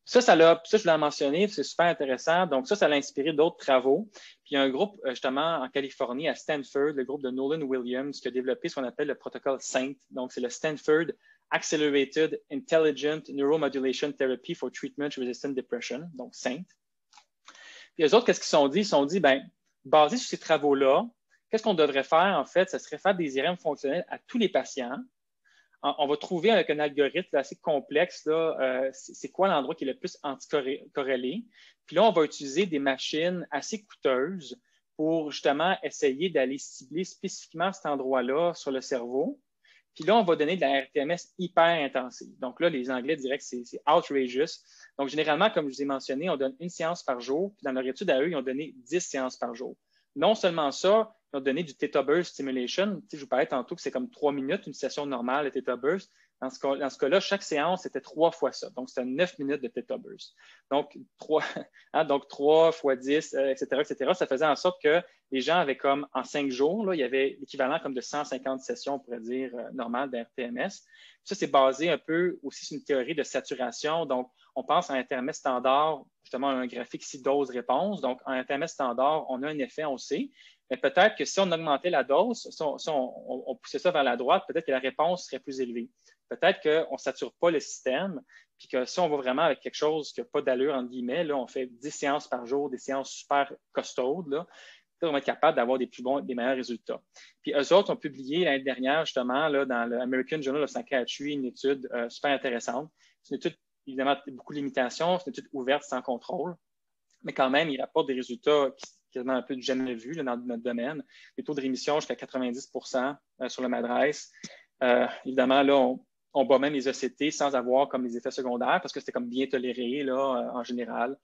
Speaker 2: Ça, je voulais en mentionner, c'est super intéressant. Donc, ça l'a inspiré d'autres travaux. Puis, il y a un groupe, justement, en Californie, à Stanford, le groupe de Nolan Williams, qui a développé ce qu'on appelle le protocole SAINT. Donc, c'est le Stanford Accelerated Intelligent Neuromodulation Therapy for Treatment-Resistant Depression, donc SAINT. Puis, eux autres, qu'est-ce qu'ils se sont dit? Ils se sont dit, bien, basé sur ces travaux-là, qu'est-ce qu'on devrait faire, en fait? Ça serait faire des IRM fonctionnels à tous les patients. On va trouver avec un algorithme assez complexe, là, c'est quoi l'endroit qui est le plus anticorrélé. Puis là, on va utiliser des machines assez coûteuses pour justement essayer d'aller cibler spécifiquement cet endroit-là sur le cerveau. Puis là, on va donner de la RTMS hyper intensive. Donc là, les Anglais diraient que c'est outrageous. Donc généralement, comme je vous ai mentionné, on donne une séance par jour. Puis dans leur étude à eux, ils ont donné 10 séances par jour. Non seulement ça, ils ont donné du Theta Burst Stimulation. Je vous parlais tantôt que c'est comme 3 minutes, une session normale de Theta Burst. Dans ce cas-là, chaque séance, c'était 3 fois ça. Donc, c'était 9 minutes de Theta Burst. Donc, 3 fois 10, etc., etc. Ça faisait en sorte que les gens avaient comme, en 5 jours, là, il y avait l'équivalent comme de 150 sessions, on pourrait dire, normales de RTMS. Ça, c'est basé un peu aussi sur une théorie de saturation. Donc, on pense en RTMS standard, justement, un graphique ici dose-réponse. Donc, en RTMS standard, on a un effet, on sait. Mais peut-être que si on augmentait la dose, si on poussait ça vers la droite, peut-être que la réponse serait plus élevée. Peut-être qu'on ne sature pas le système, puis que si on va vraiment avec quelque chose qui n'a pas d'allure, entre guillemets, là, on fait 10 séances par jour, des séances super costaudes, là, on va être capable d'avoir des meilleurs résultats. Puis eux autres ont publié l'année dernière, justement, là, dans l'American Journal of Psychiatry, une étude super intéressante. C'est une étude, évidemment, beaucoup de limitations, c'est une étude ouverte sans contrôle, mais quand même, ils rapportent des résultats quasiment un peu du jamais vu là, dans notre domaine. Les taux de rémission jusqu'à 90% sur le MADRS. Évidemment, là, on bat même les ECT sans avoir comme les effets secondaires parce que c'était comme bien toléré là, en général.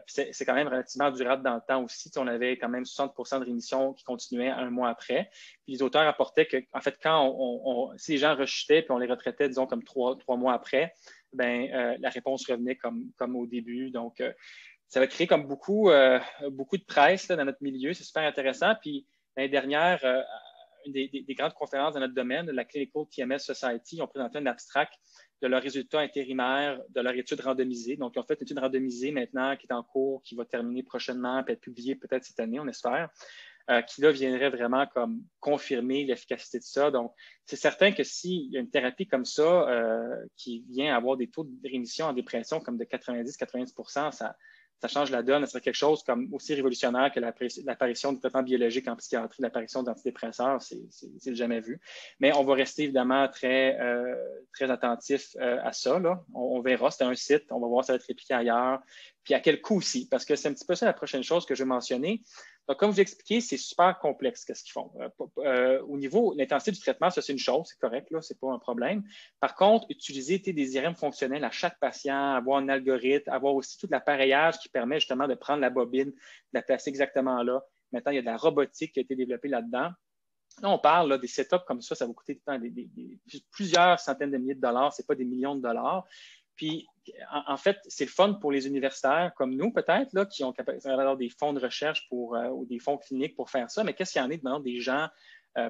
Speaker 2: C'est quand même relativement durable dans le temps aussi. On avait quand même 60 de rémission qui continuait un mois après. Puis les auteurs apportaient que, en fait, quand si les gens rechutaient puis on les retraitait, disons, comme trois mois après, la réponse revenait comme au début. Donc, ça va créer comme beaucoup de presse là, dans notre milieu. C'est super intéressant. Puis l'année dernière, une des grandes conférences dans notre domaine, la Clinical TMS Society, ont présenté un abstract de leurs résultats intérimaires de leur étude randomisée. Donc, ils ont fait une étude randomisée maintenant qui est en cours, qui va terminer prochainement, puis être publiée peut-être cette année, on espère, qui là viendrait vraiment comme confirmer l'efficacité de ça. Donc, c'est certain que s'il y a une thérapie comme ça qui vient avoir des taux de rémission en dépression comme de 90-90%, ça change la donne. Ça serait quelque chose comme aussi révolutionnaire que l'apparition de traitements biologiques en psychiatrie, l'apparition d'antidépresseurs, c'est jamais vu. Mais on va rester évidemment très attentif à ça. Là. On verra, c'est un site, on va voir si ça va être répliqué ailleurs, puis à quel coût aussi, parce que c'est un petit peu ça la prochaine chose que je vais mentionner. Donc, comme je l'ai expliqué, c'est super complexe qu'est-ce qu'ils font. Au niveau de l'intensité du traitement, ça c'est une chose, c'est correct, là, c'est pas un problème. Par contre, utiliser des IRM fonctionnels à chaque patient, avoir un algorithme, avoir aussi tout l'appareillage qui permet justement de prendre la bobine, de la placer exactement là. Maintenant, il y a de la robotique qui a été développée là-dedans. Là, on parle là, des setups comme ça va coûter plusieurs centaines de milliers de dollars, ce n'est pas des millions de dollars. Puis, en fait, c'est le fun pour les universitaires comme nous, peut-être, là, qui ont d'avoir des fonds de recherche ou des fonds cliniques pour faire ça. Mais qu'est-ce qu'il y en a maintenant des gens,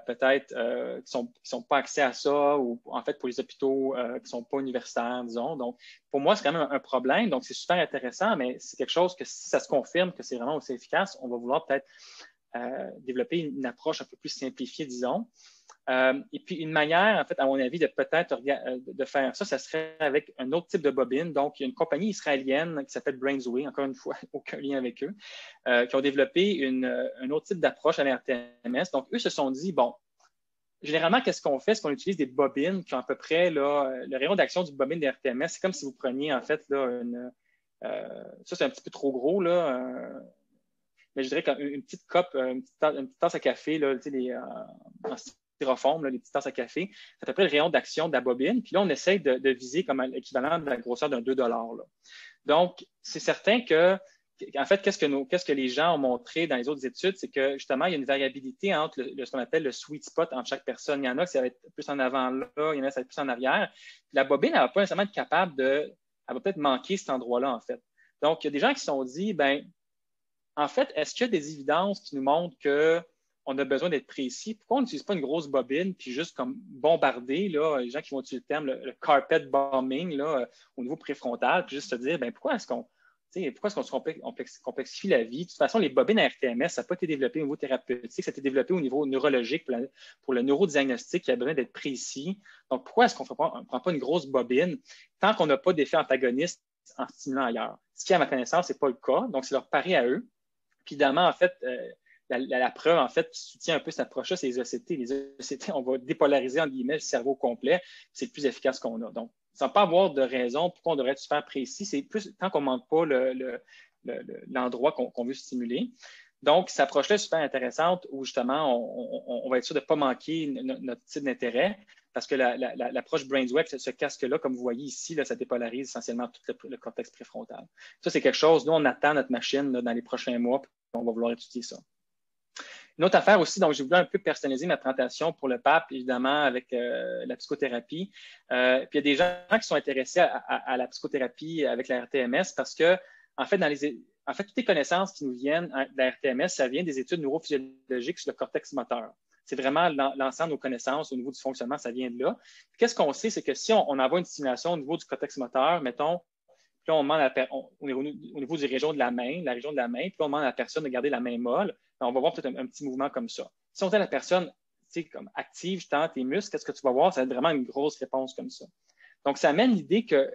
Speaker 2: peut-être, qui sont pas accès à ça, ou en fait, pour les hôpitaux qui ne sont pas universitaires, disons. Donc, pour moi, c'est quand même un problème. Donc, c'est super intéressant, mais c'est quelque chose que si ça se confirme que c'est vraiment aussi efficace, on va vouloir peut-être développer une approche un peu plus simplifiée, disons. Et puis, une manière, en fait, à mon avis, de peut-être de faire ça, ça serait avec un autre type de bobine. Donc, il y a une compagnie israélienne qui s'appelle Brainsway, encore une fois, aucun lien avec eux, qui ont développé un autre type d'approche à l'RTMS. Donc, eux se sont dit, bon, généralement, qu'est-ce qu'on fait? C'est qu'on utilise des bobines qui ont à peu près, là, le rayon d'action du bobine de RTMS, c'est comme si vous preniez, en fait, là, ça, c'est un petit peu trop gros, là, mais je dirais qu'une petite coupe, une petite tasse à café, là, tu sais, en styrofoam, là, les petites tasses à café, c'est à peu près le rayon d'action de la bobine. Puis là, on essaye de viser comme l'équivalent de la grosseur d'un 2 $. Là. Donc, c'est certain que, en fait, qu'est-ce que les gens ont montré dans les autres études, c'est que justement, il y a une variabilité entre ce qu'on appelle le sweet spot entre chaque personne. Il y en a qui ça va être plus en avant là, il y en a qui ça va être plus en arrière. Puis la bobine, elle ne va pas nécessairement être capable elle va peut-être manquer cet endroit-là, en fait. Donc, il y a des gens qui se sont dit, en fait, est-ce qu'il y a des évidences qui nous montrent qu'on a besoin d'être précis? Pourquoi on n'utilise pas une grosse bobine puis juste comme bombarder, là, les gens qui vont utiliser le terme le carpet bombing là, au niveau préfrontal, puis juste se dire, pourquoi est-ce qu'on se complexifie la vie? De toute façon, les bobines à RTMS, ça n'a pas été développé au niveau thérapeutique, ça a été développé au niveau neurologique pour le neurodiagnostic qui a besoin d'être précis. Donc, pourquoi est-ce qu'on ne prend pas une grosse bobine tant qu'on n'a pas d'effet antagoniste en stimulant ailleurs? Ce qui, à ma connaissance, ce n'est pas le cas. Donc, c'est leur pari à eux. Puis, évidemment, en fait, la preuve, en fait, qui soutient un peu cette approche-là, c'est les ECT. Les ECT, on va dépolariser, en guillemets, le cerveau complet. C'est le plus efficace qu'on a. Donc, sans pas avoir de raison pourquoi on devrait être super précis, c'est plus tant qu'on ne manque pas l'endroit qu'on veut stimuler. Donc, cette approche-là est super intéressante où, justement, on va être sûr de ne pas manquer notre type d'intérêt parce que l'approche BrainsWeb, ce casque-là, comme vous voyez ici, là, ça dépolarise essentiellement tout le cortex préfrontal. Ça, c'est quelque chose, nous, on attend notre machine là, dans les prochains mois, puis on va vouloir étudier ça. Une autre affaire aussi, donc j'ai voulu un peu personnaliser ma présentation pour le PAP, évidemment, avec la psychothérapie. Puis il y a des gens qui sont intéressés à la psychothérapie avec la RTMS parce que, en fait, toutes les connaissances qui nous viennent de la RTMS, ça vient des études neurophysiologiques sur le cortex moteur. C'est vraiment l'ensemble de nos connaissances au niveau du fonctionnement, ça vient de là. Qu'est-ce qu'on sait, c'est que si on envoie une stimulation au niveau du cortex moteur, mettons, puis on demande au niveau du région de la main, puis on demande à la personne de garder la main molle, on va voir peut-être un petit mouvement comme ça. Si on dit à la personne, comme active, je tente tes muscles, qu'est-ce que tu vas voir? Ça va être vraiment une grosse réponse comme ça. Donc, ça amène l'idée que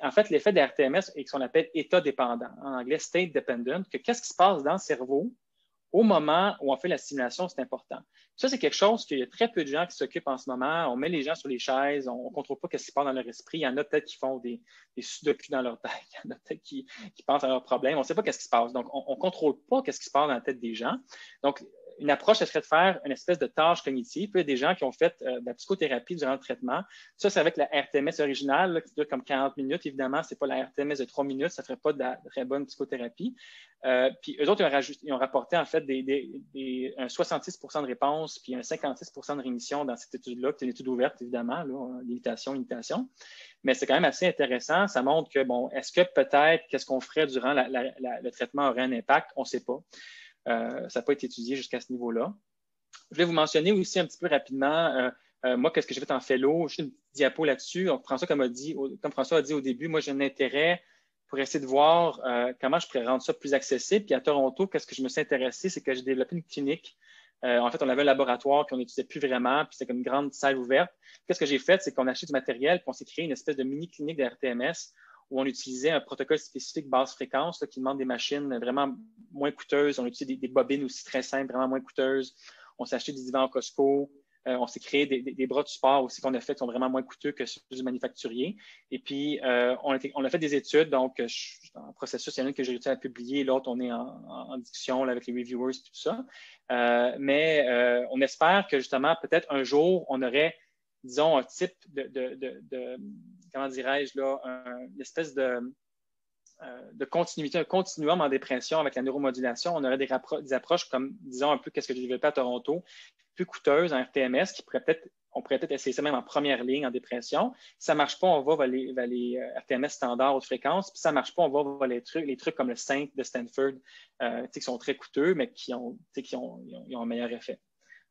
Speaker 2: en fait, l'effet de RTMS est ce qu'on appelle état dépendant, en anglais state dependent, que qu'est-ce qui se passe dans le cerveau au moment où on fait la stimulation, c'est important. Ça, c'est quelque chose qu'il y a très peu de gens qui s'occupent en ce moment. On met les gens sur les chaises, on ne contrôle pas ce qui se passe dans leur esprit. Il y en a peut-être qui font des sudoku dans leur tête, il y en a peut-être qui pensent à leurs problèmes. On ne sait pas ce qui se passe. Donc, on ne contrôle pas ce qui se passe dans la tête des gens. Donc, une approche, ce serait de faire une espèce de tâche cognitive. Puis il y a des gens qui ont fait de la psychothérapie durant le traitement. Ça, c'est avec la RTMS originale, là, qui dure comme 40 minutes. Évidemment, ce n'est pas la RTMS de 3 minutes. Ça ne ferait pas de la très bonne psychothérapie. Puis eux autres, ils ont rapporté en fait un 66 de réponse puis un 56 de rémission dans cette étude-là. C'est une étude ouverte, évidemment, là, limitation. Mais c'est quand même assez intéressant. Ça montre que, bon, est-ce que peut-être qu'est-ce qu'on ferait durant le traitement aurait un impact? On ne sait pas. Ça n'a pas été étudié jusqu'à ce niveau-là. Je vais vous mentionner aussi un petit peu rapidement, moi, qu'est-ce que j'ai fait en fellow? Juste une petite diapo là-dessus. Donc, comme François a dit au début, moi, j'ai un intérêt pour essayer de voir comment je pourrais rendre ça plus accessible. Puis à Toronto, qu'est-ce que je me suis intéressé, c'est que j'ai développé une clinique. En fait, on avait un laboratoire qu'on n'utilisait plus vraiment, puis c'était comme une grande salle ouverte. Qu'est-ce que j'ai fait, c'est qu'on a acheté du matériel, puis on s'est créé une espèce de mini-clinique de RTMS où on utilisait un protocole spécifique basse fréquence là, qui demande des machines vraiment moins coûteuses. On utilisait des bobines aussi très simples, vraiment moins coûteuses. On s'est acheté des divans Costco. On s'est créé des bras de support aussi qu'on a fait qui sont vraiment moins coûteux que ceux du manufacturier. Et puis, on a fait des études. Donc, en processus, il y en a une que j'ai réussi à publier. L'autre, on est en discussion là, avec les reviewers et tout ça. Mais on espère que, justement, peut-être un jour, on aurait, disons, un type de comment dirais-je, là, une espèce de continuité, un continuum en dépression avec la neuromodulation. On aurait des approches comme, disons, un peu qu'est-ce que j'ai développé à Toronto, plus coûteuses en RTMS, on pourrait peut-être essayer ça même en première ligne en dépression. Si ça ne marche pas, on va vers les RTMS standards haute fréquence. Puis si ça ne marche pas, on va vers les trucs comme le Sync de Stanford, qui sont très coûteux, mais qui ont un meilleur effet.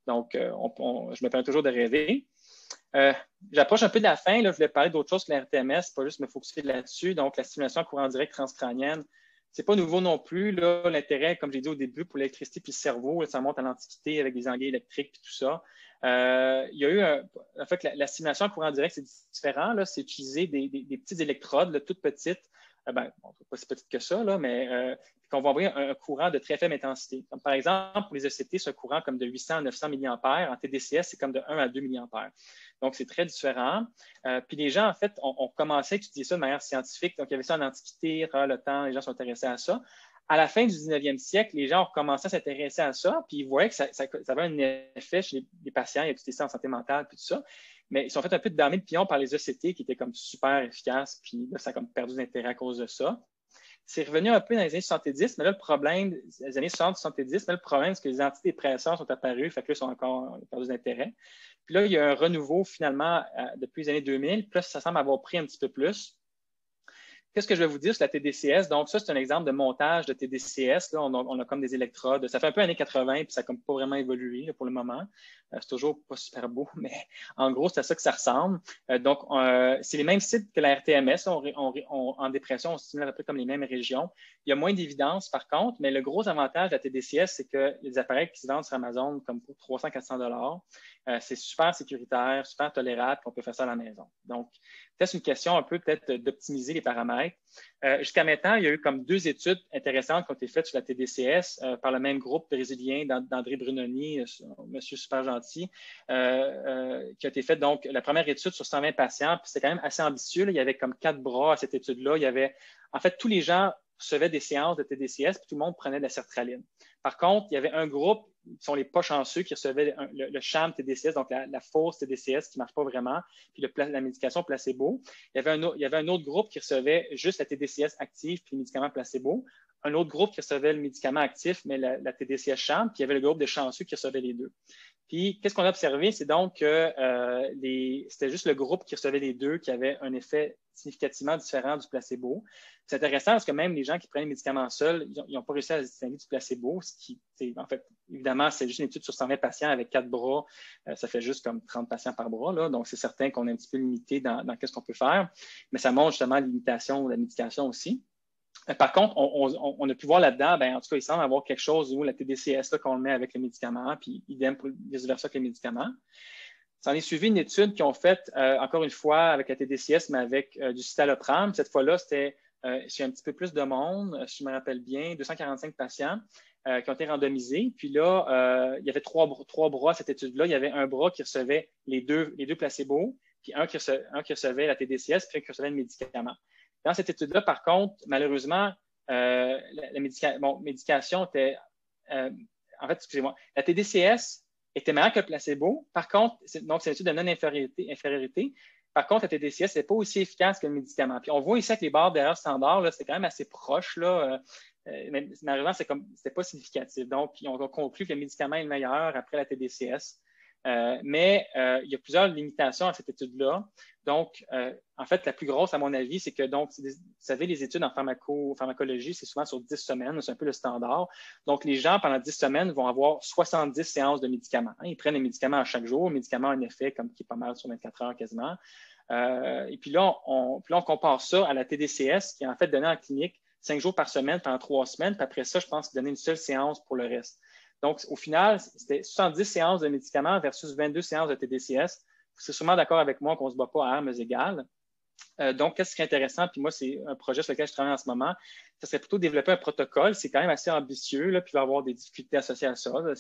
Speaker 2: Donc, je me permets toujours de rêver. J'approche un peu de la fin. Là, je voulais parler d'autre chose que la RTMS, pas juste me focusser là-dessus. Donc, la stimulation à courant direct transcrânienne, c'est pas nouveau non plus. L'intérêt, comme j'ai dit au début, pour l'électricité puis le cerveau, là, ça monte à l'Antiquité avec des anglais électriques et tout ça. Il y a eu en fait, la stimulation à courant direct, c'est différent. C'est utiliser des petites électrodes, là, toutes petites. Bon, pas si petites que ça, là, mais qu'on va envoyer un courant de très faible intensité. Comme par exemple, pour les ECT, c'est un courant comme de 800 à 900 mA. En TDCS, c'est comme de 1 à 2 mA. Donc, c'est très différent. Puis les gens, en fait, ont commencé à étudier ça de manière scientifique. Donc, il y avait ça en Antiquité, le temps, les gens sont intéressés à ça. À la fin du 19e siècle, les gens ont commencé à s'intéresser à ça, puis ils voyaient que ça avait un effet chez les patients. Il y a étudié ça en santé mentale, puis tout ça. Mais ils sont fait un peu de damer de pion par les ECT qui étaient comme super efficaces, puis là, ça a comme perdu d'intérêt à cause de ça. C'est revenu un peu dans les années 70, mais là, le problème, les années 60-70, mais le problème, c'est que les antidépresseurs sont apparus, fait que là, ils sont encore perdu d'intérêt. Puis là, il y a un renouveau finalement depuis les années 2000, puis là, ça semble avoir pris un petit peu plus. Qu'est-ce que je vais vous dire sur la TDCS? Donc, ça, c'est un exemple de montage de TDCS. Là, on a comme des électrodes. Ça fait un peu années 80, puis ça n'a comme pas vraiment évolué là, pour le moment. C'est toujours pas super beau, mais en gros, c'est à ça que ça ressemble. Donc, c'est les mêmes sites que la RTMS. En dépression, on stimule un peu comme les mêmes régions. Il y a moins d'évidence, par contre, mais le gros avantage de la TDCS, c'est que les appareils qui se vendent sur Amazon, comme pour 300-400 $, c'est super sécuritaire, super tolérable, puis on peut faire ça à la maison. Donc, c'est une question un peu peut-être d'optimiser les paramètres. Jusqu'à maintenant, il y a eu comme 2 études intéressantes qui ont été faites sur la TDCS par le même groupe brésilien d'André Brunoni, monsieur super gentil, qui a été faite. Donc, la première étude sur 120 patients, puis c'était quand même assez ambitieux. Là. Il y avait comme 4 bras à cette étude-là. Il y avait, en fait, tous les gens recevaient des séances de TDCS, puis tout le monde prenait de la sertraline. Par contre, il y avait un groupe qui sont les pas chanceux qui recevaient le sham TDCS, donc la fausse TDCS qui ne marche pas vraiment, puis la médication placebo. Il y avait un autre groupe qui recevait juste la TDCS active puis le médicament placebo. Un autre groupe qui recevait le médicament actif, mais la TDCS sham, puis il y avait le groupe de chanceux qui recevait les deux. Puis, qu'est-ce qu'on a observé? C'est donc que c'était juste le groupe qui recevait les deux qui avait un effet significativement différent du placebo. C'est intéressant parce que même les gens qui prennent les médicaments seuls, ils n'ont pas réussi à se distinguer du placebo, ce qui, en fait, évidemment, c'est juste une étude sur 120 patients avec 4 bras. Ça fait juste comme 30 patients par bras, là. Donc, c'est certain qu'on est un petit peu limité dans ce qu'on peut faire. Mais ça montre justement la limitation de la médication aussi. Par contre, on a pu voir là-dedans, en tout cas, il semble avoir quelque chose où la TDCS, là, qu'on le met avec les médicaments, puis idem pour vice-versa avec les médicaments. Ça en est suivi une étude qu'ils ont faite, encore une fois, avec la TDCS, mais avec du citalopram. Cette fois-là, c'était chez un petit peu plus de monde, si je me rappelle bien, 245 patients qui ont été randomisés. Puis là, il y avait trois bras à cette étude-là. Il y avait un bras qui recevait les deux placebos, puis un qui recevait la TDCS, puis un qui recevait le médicament. Dans cette étude-là, par contre, malheureusement, la médication était en fait, excusez-moi, la TDCS était meilleure que le placebo. Par contre, donc c'est une étude de non-infériorité. Par contre, la TDCS n'est pas aussi efficace que le médicament. Puis on voit ici que les barres d'erreur standard, c'est quand même assez proche, là. Mais malheureusement, c'était pas significatif. Donc, on va conclure que le médicament est le meilleur après la TDCS. Mais il y a plusieurs limitations à cette étude-là. Donc, en fait, la plus grosse, à mon avis, c'est que, donc, vous savez, les études en pharmacologie, c'est souvent sur 10 semaines, c'est un peu le standard. Donc, les gens, pendant 10 semaines, vont avoir 70 séances de médicaments. Ils prennent des médicaments à chaque jour. Le médicament a un effet qui est pas mal sur 24 heures quasiment. Et puis là, on compare ça à la TDCS, qui est en fait donnée en clinique 5 jours par semaine pendant 3 semaines. Puis après ça, je pense donner une seule séance pour le reste. Donc, au final, c'était 70 séances de médicaments versus 22 séances de TDCS. Vous serez sûrement d'accord avec moi qu'on ne se bat pas à armes égales. Donc, qu'est-ce qui est intéressant? Puis moi, c'est un projet sur lequel je travaille en ce moment. Ce serait plutôt développer un protocole. C'est quand même assez ambitieux, là, puis il va y avoir des difficultés associées à ça. Là,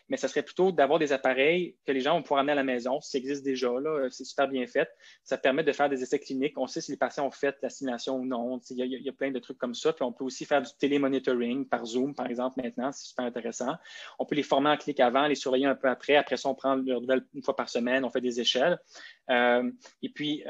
Speaker 2: mais ce serait plutôt d'avoir des appareils que les gens vont pouvoir amener à la maison. Ça existe déjà, là, c'est super bien fait. Ça permet de faire des essais cliniques. On sait si les patients ont fait la simulation ou non. Il y a plein de trucs comme ça. Puis on peut aussi faire du télémonitoring par Zoom, par exemple, maintenant. C'est super intéressant. On peut les former en clic avant, les surveiller un peu après. Après ça, on prend leurs nouvelles une fois par semaine. On fait des échelles. Et puis,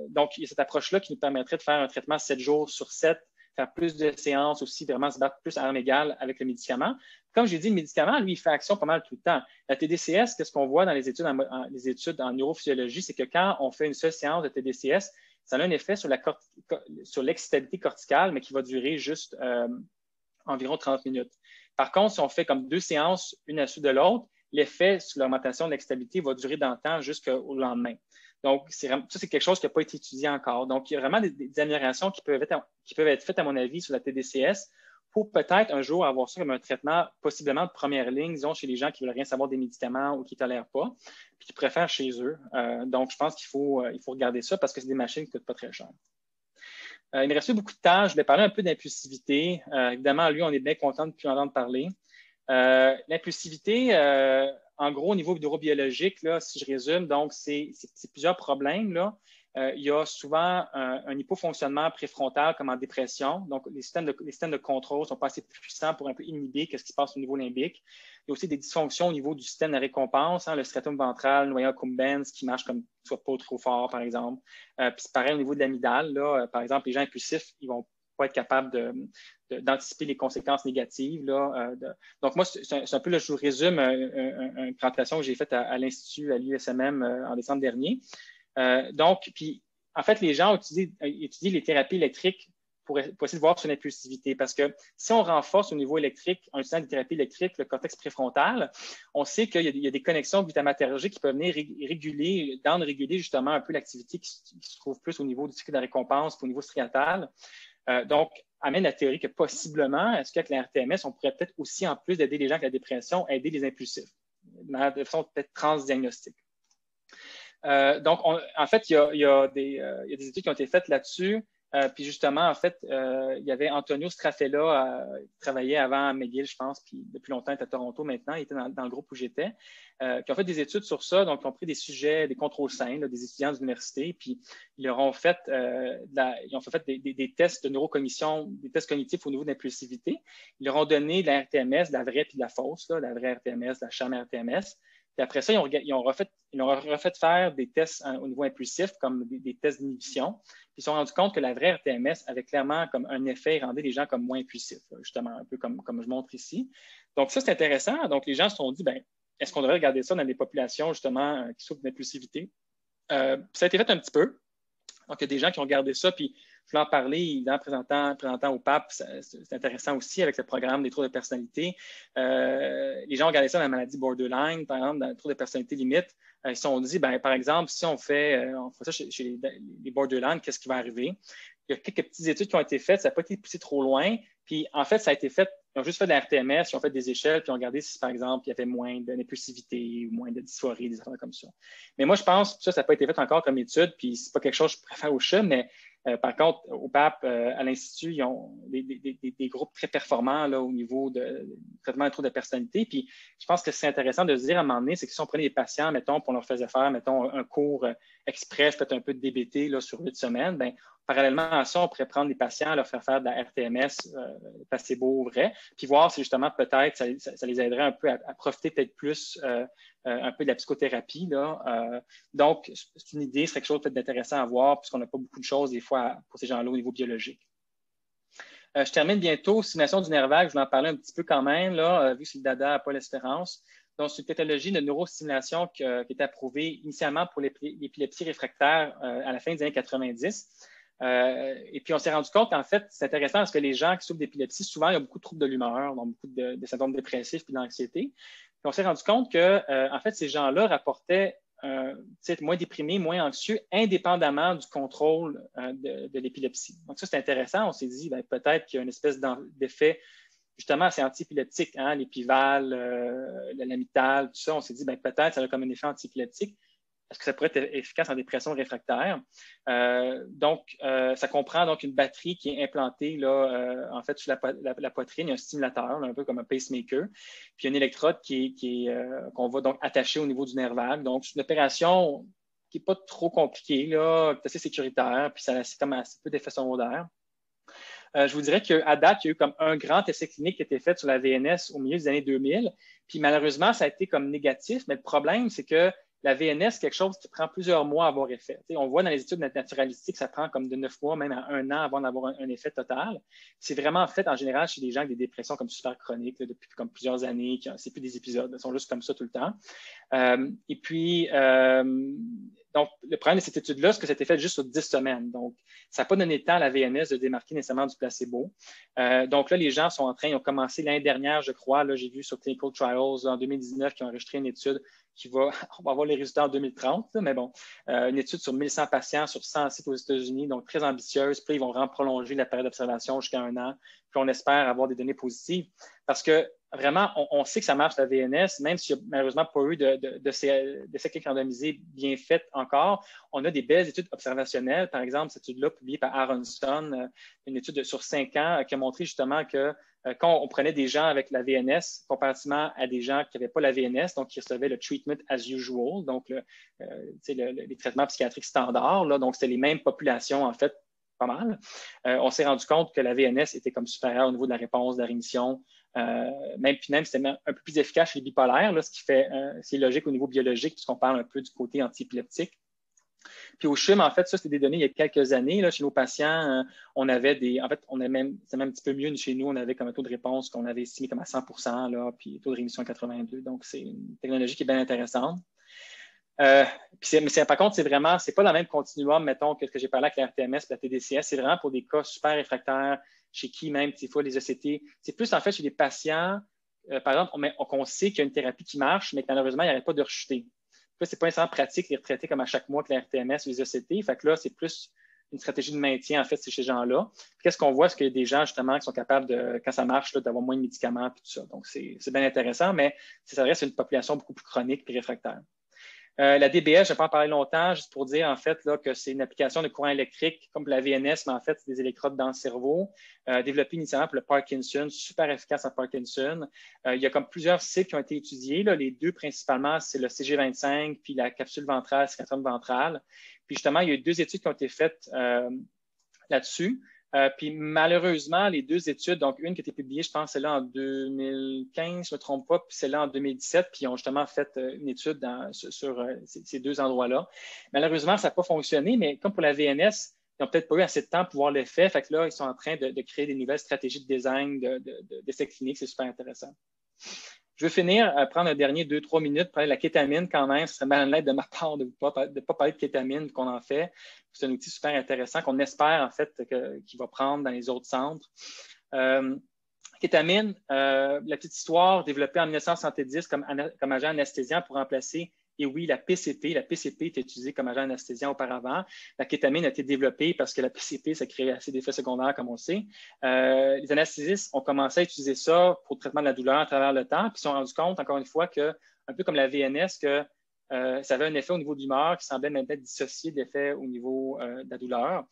Speaker 2: donc, il y a cette approche-là qui nous permettrait de faire un traitement 7 jours sur 7, faire plus de séances aussi, vraiment se battre plus à armes égales avec le médicament. Comme j'ai dit, le médicament, lui, il fait action pas mal tout le temps. La TDCS, qu'est-ce qu'on voit dans les études en neurophysiologie, c'est que quand on fait une seule séance de TDCS, ça a un effet sur l'excitabilité corticale, mais qui va durer juste environ 30 minutes. Par contre, si on fait comme 2 séances, une à la suite de l'autre, l'effet sur l'augmentation de l'excitabilité va durer dans le temps jusqu'au lendemain. Donc, ça, c'est quelque chose qui n'a pas été étudié encore. Donc, il y a vraiment des améliorations qui peuvent être faites, à mon avis, sur la TDCS pour peut-être un jour avoir ça comme un traitement possiblement de première ligne, disons, chez les gens qui ne veulent rien savoir des médicaments ou qui ne tolèrent pas, puis qui préfèrent chez eux. Donc, je pense qu'il faut regarder ça parce que c'est des machines qui ne coûtent pas très cher. Il me reste beaucoup de temps. Je voulais parler un peu d'impulsivité. Évidemment, lui, on est bien content de plus entendre parler. L'impulsivité, en gros, au niveau neurobiologique, là, si je résume, donc c'est plusieurs problèmes. Là. Il y a souvent un hypofonctionnement préfrontal comme en dépression. Donc, les systèmes de contrôle ne sont pas assez puissants pour un peu inhiber ce qui se passe au niveau limbique. Il y a aussi des dysfonctions au niveau du système de récompense, le stratum ventral, noyau accumbens, qui marche comme soit pas trop fort, par exemple. Puis c'est pareil au niveau de l'amygdale. Par exemple, les gens impulsifs, ils vont pas être capables d'anticiper les conséquences négatives. Donc, moi, c'est un peu, là, je vous résume une présentation que j'ai faite à l'Institut, à l'USMM en décembre dernier. Donc, puis, en fait, les gens ont étudié les thérapies électriques pour essayer de voir sur l'impulsivité. Parce que si on renforce au niveau électrique, en utilisant des thérapies électriques, le cortex préfrontal, on sait qu'il y a des connexions glutamatergiques qui peuvent venir réguler justement un peu l'activité qui se trouve plus au niveau du cycle de récompense, au niveau striatal. Donc, amène la théorie que possiblement, est-ce qu'avec la RTMS, on pourrait peut-être aussi, en plus d'aider les gens avec la dépression, aider les impulsifs, de façon peut-être transdiagnostique. Donc, en fait, il y a des études qui ont été faites là-dessus. Puis justement, en fait, il y avait Antonio Strafella, qui travaillait avant à McGill, je pense, puis depuis longtemps, il est à Toronto maintenant, il était dans le groupe où j'étais, qui ont fait des études sur ça. Donc, ils ont pris des sujets, des contrôles sains, là, des étudiants d'université, puis ils leur ont fait, des tests de neurocognition, des tests cognitifs au niveau de l'impulsivité. Ils leur ont donné de la RTMS, de la vraie puis de la fausse, là, la vraie RTMS, la sham RTMS. Puis après ça, ils ont refait faire des tests au niveau impulsif, comme des tests d'inhibition. Puis ils se sont rendus compte que la vraie RTMS avait clairement comme un effet, rendait les gens comme moins impulsifs, justement, un peu comme je montre ici. Donc ça, c'est intéressant. Donc les gens se sont dit, ben, est-ce qu'on devrait regarder ça dans des populations, justement, qui souffrent d'impulsivité? Ça a été fait un petit peu. Donc, il y a des gens qui ont regardé ça, puis je voulais en parler, en présentant au PAP, c'est intéressant aussi avec le programme des troubles de personnalité. Les gens ont regardé ça dans la maladie borderline, par exemple, dans les troubles de personnalité limite. Ils se sont dit, ben, par exemple, si on fait ça chez les borderline, qu'est-ce qui va arriver? Il y a quelques petites études qui ont été faites, ça n'a pas été poussé trop loin. Puis, en fait, ça a été fait, ils ont juste fait de la RTMS, ils ont fait des échelles, puis ils ont regardé si, par exemple, il y avait moins d'impulsivité ou moins de dysphorie, des affaires comme ça. Mais moi, je pense que ça n'a pas été fait encore comme étude, puis c'est pas quelque chose que je préfère au chat, mais par contre, au PAP, à l'Institut, ils ont des groupes très performants là, au niveau de traitement de troubles de personnalité. Puis, je pense que c'est intéressant de se dire à un moment donné, c'est que si on prenait des patients, mettons, puis on leur faisait faire, mettons, un cours express, peut-être un peu de DBT là, sur 8 semaines, bien, parallèlement à ça, on pourrait prendre des patients, leur faire de la RTMS, placebo vrai, puis voir si justement peut-être ça les aiderait un peu à profiter peut-être plus un peu de la psychothérapie. Là. Donc, c'est une idée, ce serait quelque chose d'intéressant à voir, puisqu'on n'a pas beaucoup de choses des fois pour ces gens-là au niveau biologique. Je termine bientôt. Stimulation du nerf vague, je vais en parler un petit peu quand même, là, vu que c'est le dada à Paul Espérance. Donc, c'est une pathologie de neurostimulation qui est approuvée initialement pour l'épilepsie réfractaire à la fin des années 90. Et puis, on s'est rendu compte, en fait, c'est intéressant parce que les gens qui souffrent d'épilepsie, souvent, il y a beaucoup de troubles de l'humeur, donc beaucoup de symptômes dépressifs puis d'anxiété. Puis, on s'est rendu compte que, en fait, ces gens-là rapportaient moins déprimés, moins anxieux, indépendamment du contrôle de l'épilepsie. Donc, ça, c'est intéressant. On s'est dit, peut-être qu'il y a une espèce d'effet justement assez anti-épileptique, hein, l'épival, l'amital, tout ça. On s'est dit, peut-être ça a comme un effet anti-épileptique. Est-ce que ça pourrait être efficace en dépression réfractaire? Donc, ça comprend donc une batterie qui est implantée là, en fait, sur la poitrine. Il y a un stimulateur, là, un peu comme un pacemaker. Puis, il y a une électrode qu'on va donc attacher au niveau du nerf vague. Donc, c'est une opération qui n'est pas trop compliquée, là, qui est assez sécuritaire, puis ça a comme assez peu d'effets secondaires. Je vous dirais qu'à date, il y a eu comme un grand essai clinique qui a été fait sur la VNS au milieu des années 2000. Puis malheureusement, ça a été comme négatif. Mais le problème, c'est que la VNS, c'est quelque chose qui prend plusieurs mois à avoir effet. T'sais, on voit dans les études naturalistiques, ça prend comme de 9 mois, même à 1 an avant d'avoir un effet total. C'est vraiment fait en général chez des gens avec des dépressions comme super chroniques là, depuis comme plusieurs années. C'est plus des épisodes, ils sont juste comme ça tout le temps. Et puis, donc, le problème de cette étude-là, c'est que ça a été fait juste sur 10 semaines. Donc, ça n'a pas donné le temps à la VNS de démarquer nécessairement du placebo. Donc là, les gens sont en train, ils ont commencé l'année dernière, je crois, là, j'ai vu sur Clinical Trials en 2019 qui ont enregistré une étude on va avoir les résultats en 2030, là, mais bon, une étude sur 1100 patients sur 100 sites aux États-Unis, donc très ambitieuse. Puis ils vont vraiment prolonger la période d'observation jusqu'à 1 an. Puis on espère avoir des données positives parce que vraiment, on sait que ça marche la VNS, même s'il n'y a malheureusement pas eu d'essais cliniques randomisés bien faits encore. On a des belles études observationnelles. Par exemple, cette étude-là, publiée par Aronson, une étude sur 5 ans qui a montré justement que quand on prenait des gens avec la VNS comparativement à des gens qui n'avaient pas la VNS, donc qui recevaient le treatment as usual, donc les traitements psychiatriques standards, là, donc c'était les mêmes populations en fait, pas mal. On s'est rendu compte que la VNS était comme supérieure au niveau de la réponse, de la rémission. Même c'était un peu plus efficace chez les bipolaires, là, ce qui fait, c'est logique au niveau biologique, puisqu'on parle un peu du côté anti-épileptique. Puis au CHUM, en fait, ça, c'était des données il y a quelques années. Là, chez nos patients, on avait c'est même un petit peu mieux chez nous, on avait comme un taux de réponse qu'on avait estimé comme à 100 là, puis taux de rémission à 82. Donc, c'est une technologie qui est bien intéressante. Mais par contre, c'est pas dans le même continuum, mettons, que ce que j'ai parlé avec la RTMS, la TDCS. C'est vraiment pour des cas super réfractaires, chez qui même, des fois, les ECT. C'est plus en fait chez des patients, par exemple, qu'on sait qu'il y a une thérapie qui marche, mais que malheureusement, il n'y aurait pas de rejeter. Là, c'est pas nécessairement pratique de les retraiter comme à chaque mois que la RTMS ou les ECT. Fait que là, c'est plus une stratégie de maintien, en fait, c'est chez ces gens-là. Qu'est-ce qu'on voit? C'est qu'il y a des gens, justement, qui sont capables de, quand ça marche, d'avoir moins de médicaments et tout ça. Donc, c'est bien intéressant, mais ça s'adresse à une population beaucoup plus chronique et réfractaire. La DBS, je ne vais pas en parler longtemps, juste pour dire en fait là, que c'est une application de courant électrique comme la VNS, mais en fait, c'est des électrodes dans le cerveau, développée initialement pour le Parkinson, super efficace en Parkinson. Il y a comme plusieurs cycles qui ont été étudiés. Là. Les deux principalement, c'est le CG25 puis la capsule ventrale, scaphandre ventrale. Puis justement, il y a eu 2 études qui ont été faites là-dessus. Puis malheureusement, les 2 études, donc une qui a été publiée, je pense, celle-là en 2015, je ne me trompe pas, puis celle-là en 2017, puis ils ont justement fait une étude sur ces 2 endroits-là. Malheureusement, ça n'a pas fonctionné, mais comme pour la VNS, ils n'ont peut-être pas eu assez de temps pour voir l'effet. Fait que là, ils sont en train de créer des nouvelles stratégies de design d'essais cliniques. C'est super intéressant. Je veux finir, prendre un dernier 2-3 minutes, parler de la kétamine quand même. Ce serait malhonnête de ma part de ne pas parler de kétamine qu'on en fait. C'est un outil super intéressant qu'on espère en fait qu'il va prendre dans les autres centres. Kétamine, la petite histoire développée en 1970 comme agent anesthésiant pour remplacer, et oui, la PCP. La PCP était utilisée comme agent anesthésiant auparavant. La kétamine a été développée parce que la PCP, ça crée assez d'effets secondaires, comme on sait. Les anesthésistes ont commencé à utiliser ça pour le traitement de la douleur à travers le temps, puis ils se sont rendus compte, encore une fois, que, un peu comme la VNS, que ça avait un effet au niveau de l'humeur qui semblait même être dissocié de l'effet au niveau de la douleur.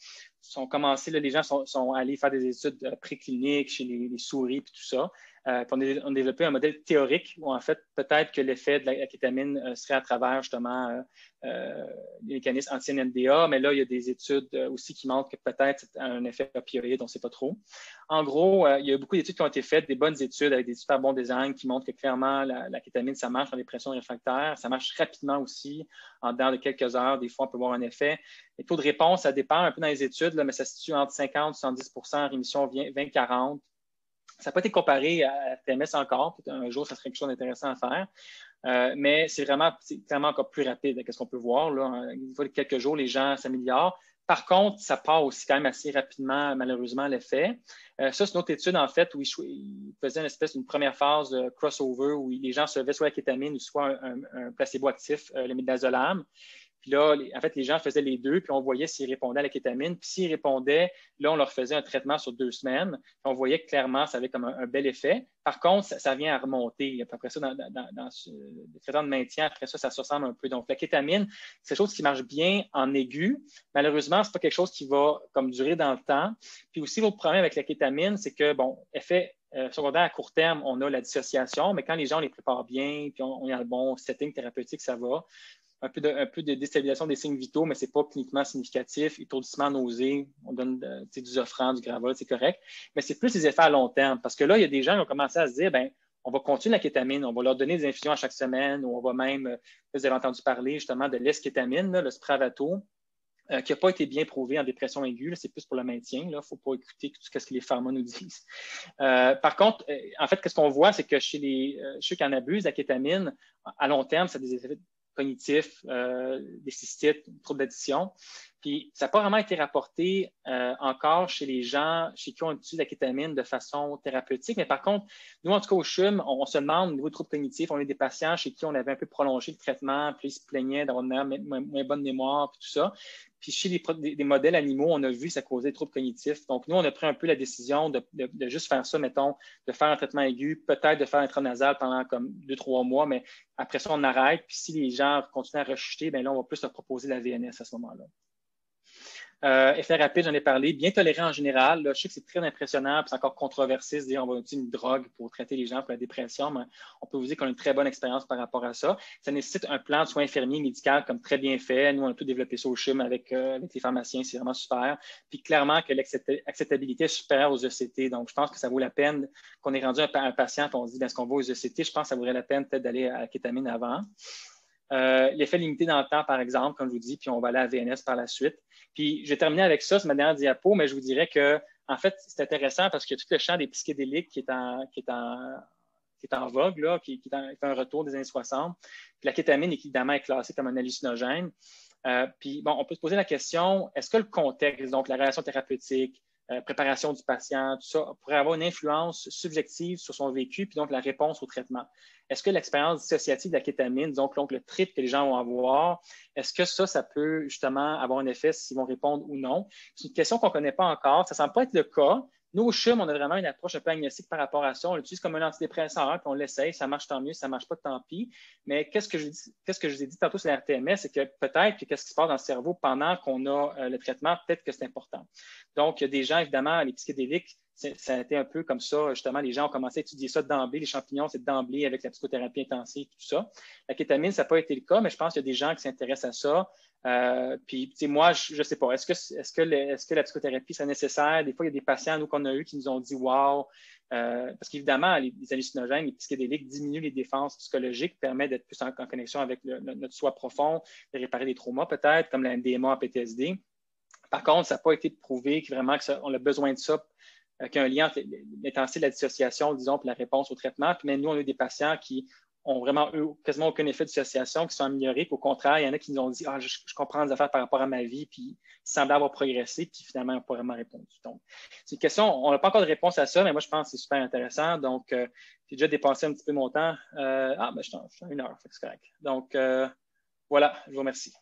Speaker 2: sont commencés, là, les gens sont allés faire des études précliniques chez les souris et tout ça. Puis on a développé un modèle théorique où, en fait, peut-être que l'effet de la kétamine serait à travers, justement, les mécanismes anti-NMDA, mais là, il y a des études aussi qui montrent que peut-être c'est un effet opioïde, on ne sait pas trop. En gros, il y a beaucoup d'études qui ont été faites, des bonnes études avec des super bons designs qui montrent que clairement, la kétamine, ça marche en dépression réfractaire, ça marche rapidement aussi, en dedans de quelques heures, des fois, on peut voir un effet. Les taux de réponse, ça dépend un peu dans les études, là, mais ça se situe entre 50 et 70 en rémission 20-40. Ça n'a pas été comparé à TMS encore. Un jour, ça serait quelque chose d'intéressant à faire. Mais c'est clairement encore plus rapide que ce qu'on peut voir. Là. Une fois quelques jours, les gens s'améliorent. Par contre, ça part aussi quand même assez rapidement, malheureusement, l'effet. Ça, c'est une autre étude, en fait, où ils faisaient une espèce d'une première phase de crossover où les gens se levaient soit la kétamine ou soit un placebo actif, le midazolam. Puis là, en fait, les gens faisaient les deux, puis on voyait s'ils répondaient à la kétamine. Puis s'ils répondaient, là, on leur faisait un traitement sur 2 semaines. Puis on voyait que clairement, ça avait comme un bel effet. Par contre, ça vient à remonter. Après ça, dans le traitement de maintien, après ça, ça se ressemble un peu. Donc, la kétamine, c'est quelque chose qui marche bien en aigu. Malheureusement, ce n'est pas quelque chose qui va comme durer dans le temps. Puis aussi, l'autre problème avec la kétamine, c'est que, bon, effet secondaire à court terme, on a la dissociation, mais quand les gens les préparent bien, puis on a le bon setting thérapeutique, ça va. Un peu de déstabilisation des signes vitaux, mais ce n'est pas cliniquement significatif. Étourdissement, nausée, on donne du Zofran, du Gravol, c'est correct. Mais c'est plus les effets à long terme. Parce que là, il y a des gens qui ont commencé à se dire, ben, on va continuer la kétamine, on va leur donner des infusions à chaque semaine, ou on va même, vous avez entendu parler justement de l'eskétamine, le Spravato, qui n'a pas été bien prouvé en dépression aiguë. C'est plus pour le maintien. Il ne faut pas écouter tout ce que les pharma nous disent. Par contre, en fait, ce qu'on voit, c'est que chez ceux qui en abusent, la kétamine, à long terme, ça a des effets cognitifs, des cystites, troubles d'addition. Puis, ça n'a pas vraiment été rapporté encore chez les gens chez qui on utilise la kétamine de façon thérapeutique. Mais par contre, nous, en tout cas, au CHUM, on se demande au niveau de troubles cognitifs, on a des patients chez qui on avait un peu prolongé le traitement, puis ils se plaignaient d'avoir une moins bonne mémoire, puis tout ça. Puis chez des modèles animaux, on a vu que ça causait des troubles cognitifs. Donc, nous, on a pris un peu la décision de juste faire ça, mettons, de faire un traitement aigu, peut-être de faire un intranasal pendant comme 2-3 mois, mais après ça, on arrête. Puis si les gens continuent à rechuter, bien là, on va plus leur proposer la VNS à ce moment-là. Effet rapide, j'en ai parlé. Bien toléré en général. Là, je sais que c'est très impressionnant, puis c'est encore controversé de dire on va utiliser une drogue pour traiter les gens pour la dépression, mais on peut vous dire qu'on a une très bonne expérience par rapport à ça. Ça nécessite un plan de soins infirmiers médical comme très bien fait. Nous, on a tout développé ça au CHUM avec les pharmaciens, c'est vraiment super. Puis clairement que l'acceptabilité est supérieure aux ECT. Donc, je pense que ça vaut la peine qu'on ait rendu un patient et on se dit est-ce qu'on va aux ECT? Je pense que ça vaudrait la peine peut-être d'aller à la kétamine avant. L'effet limité dans le temps, par exemple, comme je vous dis, puis on va aller à VNS par la suite. Puis, je vais terminer avec ça, c'est ma dernière diapo, mais je vous dirais que, en fait, c'est intéressant parce qu'il y a tout le champ des psychédéliques qui est en vogue, là, qui fait un retour des années 60. Puis la kétamine, évidemment, est classée comme un hallucinogène. Puis, bon, on peut se poser la question, est-ce que le contexte, donc la relation thérapeutique, préparation du patient, tout ça, pourrait avoir une influence subjective sur son vécu, puis donc la réponse au traitement. Est-ce que l'expérience dissociative de la kétamine, donc le trip que les gens vont avoir, est-ce que ça peut justement avoir un effet s'ils vont répondre ou non? C'est une question qu'on ne connaît pas encore. Ça ne semble pas être le cas. Nous, au CHUM, on a vraiment une approche un peu agnostique par rapport à ça. On l'utilise comme un antidépresseur, puis on l'essaye. Ça marche tant mieux, ça ne marche pas tant pis. Mais qu'est-ce que je vous ai dit tantôt sur la RTMS, c'est que peut-être que qu'est-ce qui se passe dans le cerveau pendant qu'on a le traitement, peut-être que c'est important. Donc, il y a des gens, évidemment, les psychédéliques, ça a été un peu comme ça. Justement, les gens ont commencé à étudier ça d'emblée. Les champignons, c'est d'emblée avec la psychothérapie intensive, tout ça. La kétamine, ça n'a pas été le cas, mais je pense qu'il y a des gens qui s'intéressent à ça. Puis, moi, je ne sais pas. Est-ce que la psychothérapie serait nécessaire? Des fois, il y a des patients, nous, qu'on a eu qui nous ont dit « wow ». Parce qu'évidemment, les hallucinogènes, les psychédéliques diminuent les défenses psychologiques, permettent d'être plus en connexion avec notre soi profond, de réparer des traumas peut-être, comme la MDMA en PTSD. Par contre, ça n'a pas été prouvé vraiment qu'on a besoin de ça, qu'il y a un lien entre l'intensité de la dissociation, disons, puis la réponse au traitement. Puis même nous, on a eu des patients qui ont vraiment quasiment aucun effet de dissociation, qui sont améliorés. Puis au contraire, il y en a qui nous ont dit « Ah, je comprends des affaires par rapport à ma vie », puis ils semblaient avoir progressé, puis finalement, ils n'ont pas vraiment répondu. Donc, c'est une question, on n'a pas encore de réponse à ça, mais moi, je pense que c'est super intéressant. Donc, j'ai déjà dépassé un petit peu mon temps. Je suis à 1 heure, c'est correct. Donc, voilà, je vous remercie.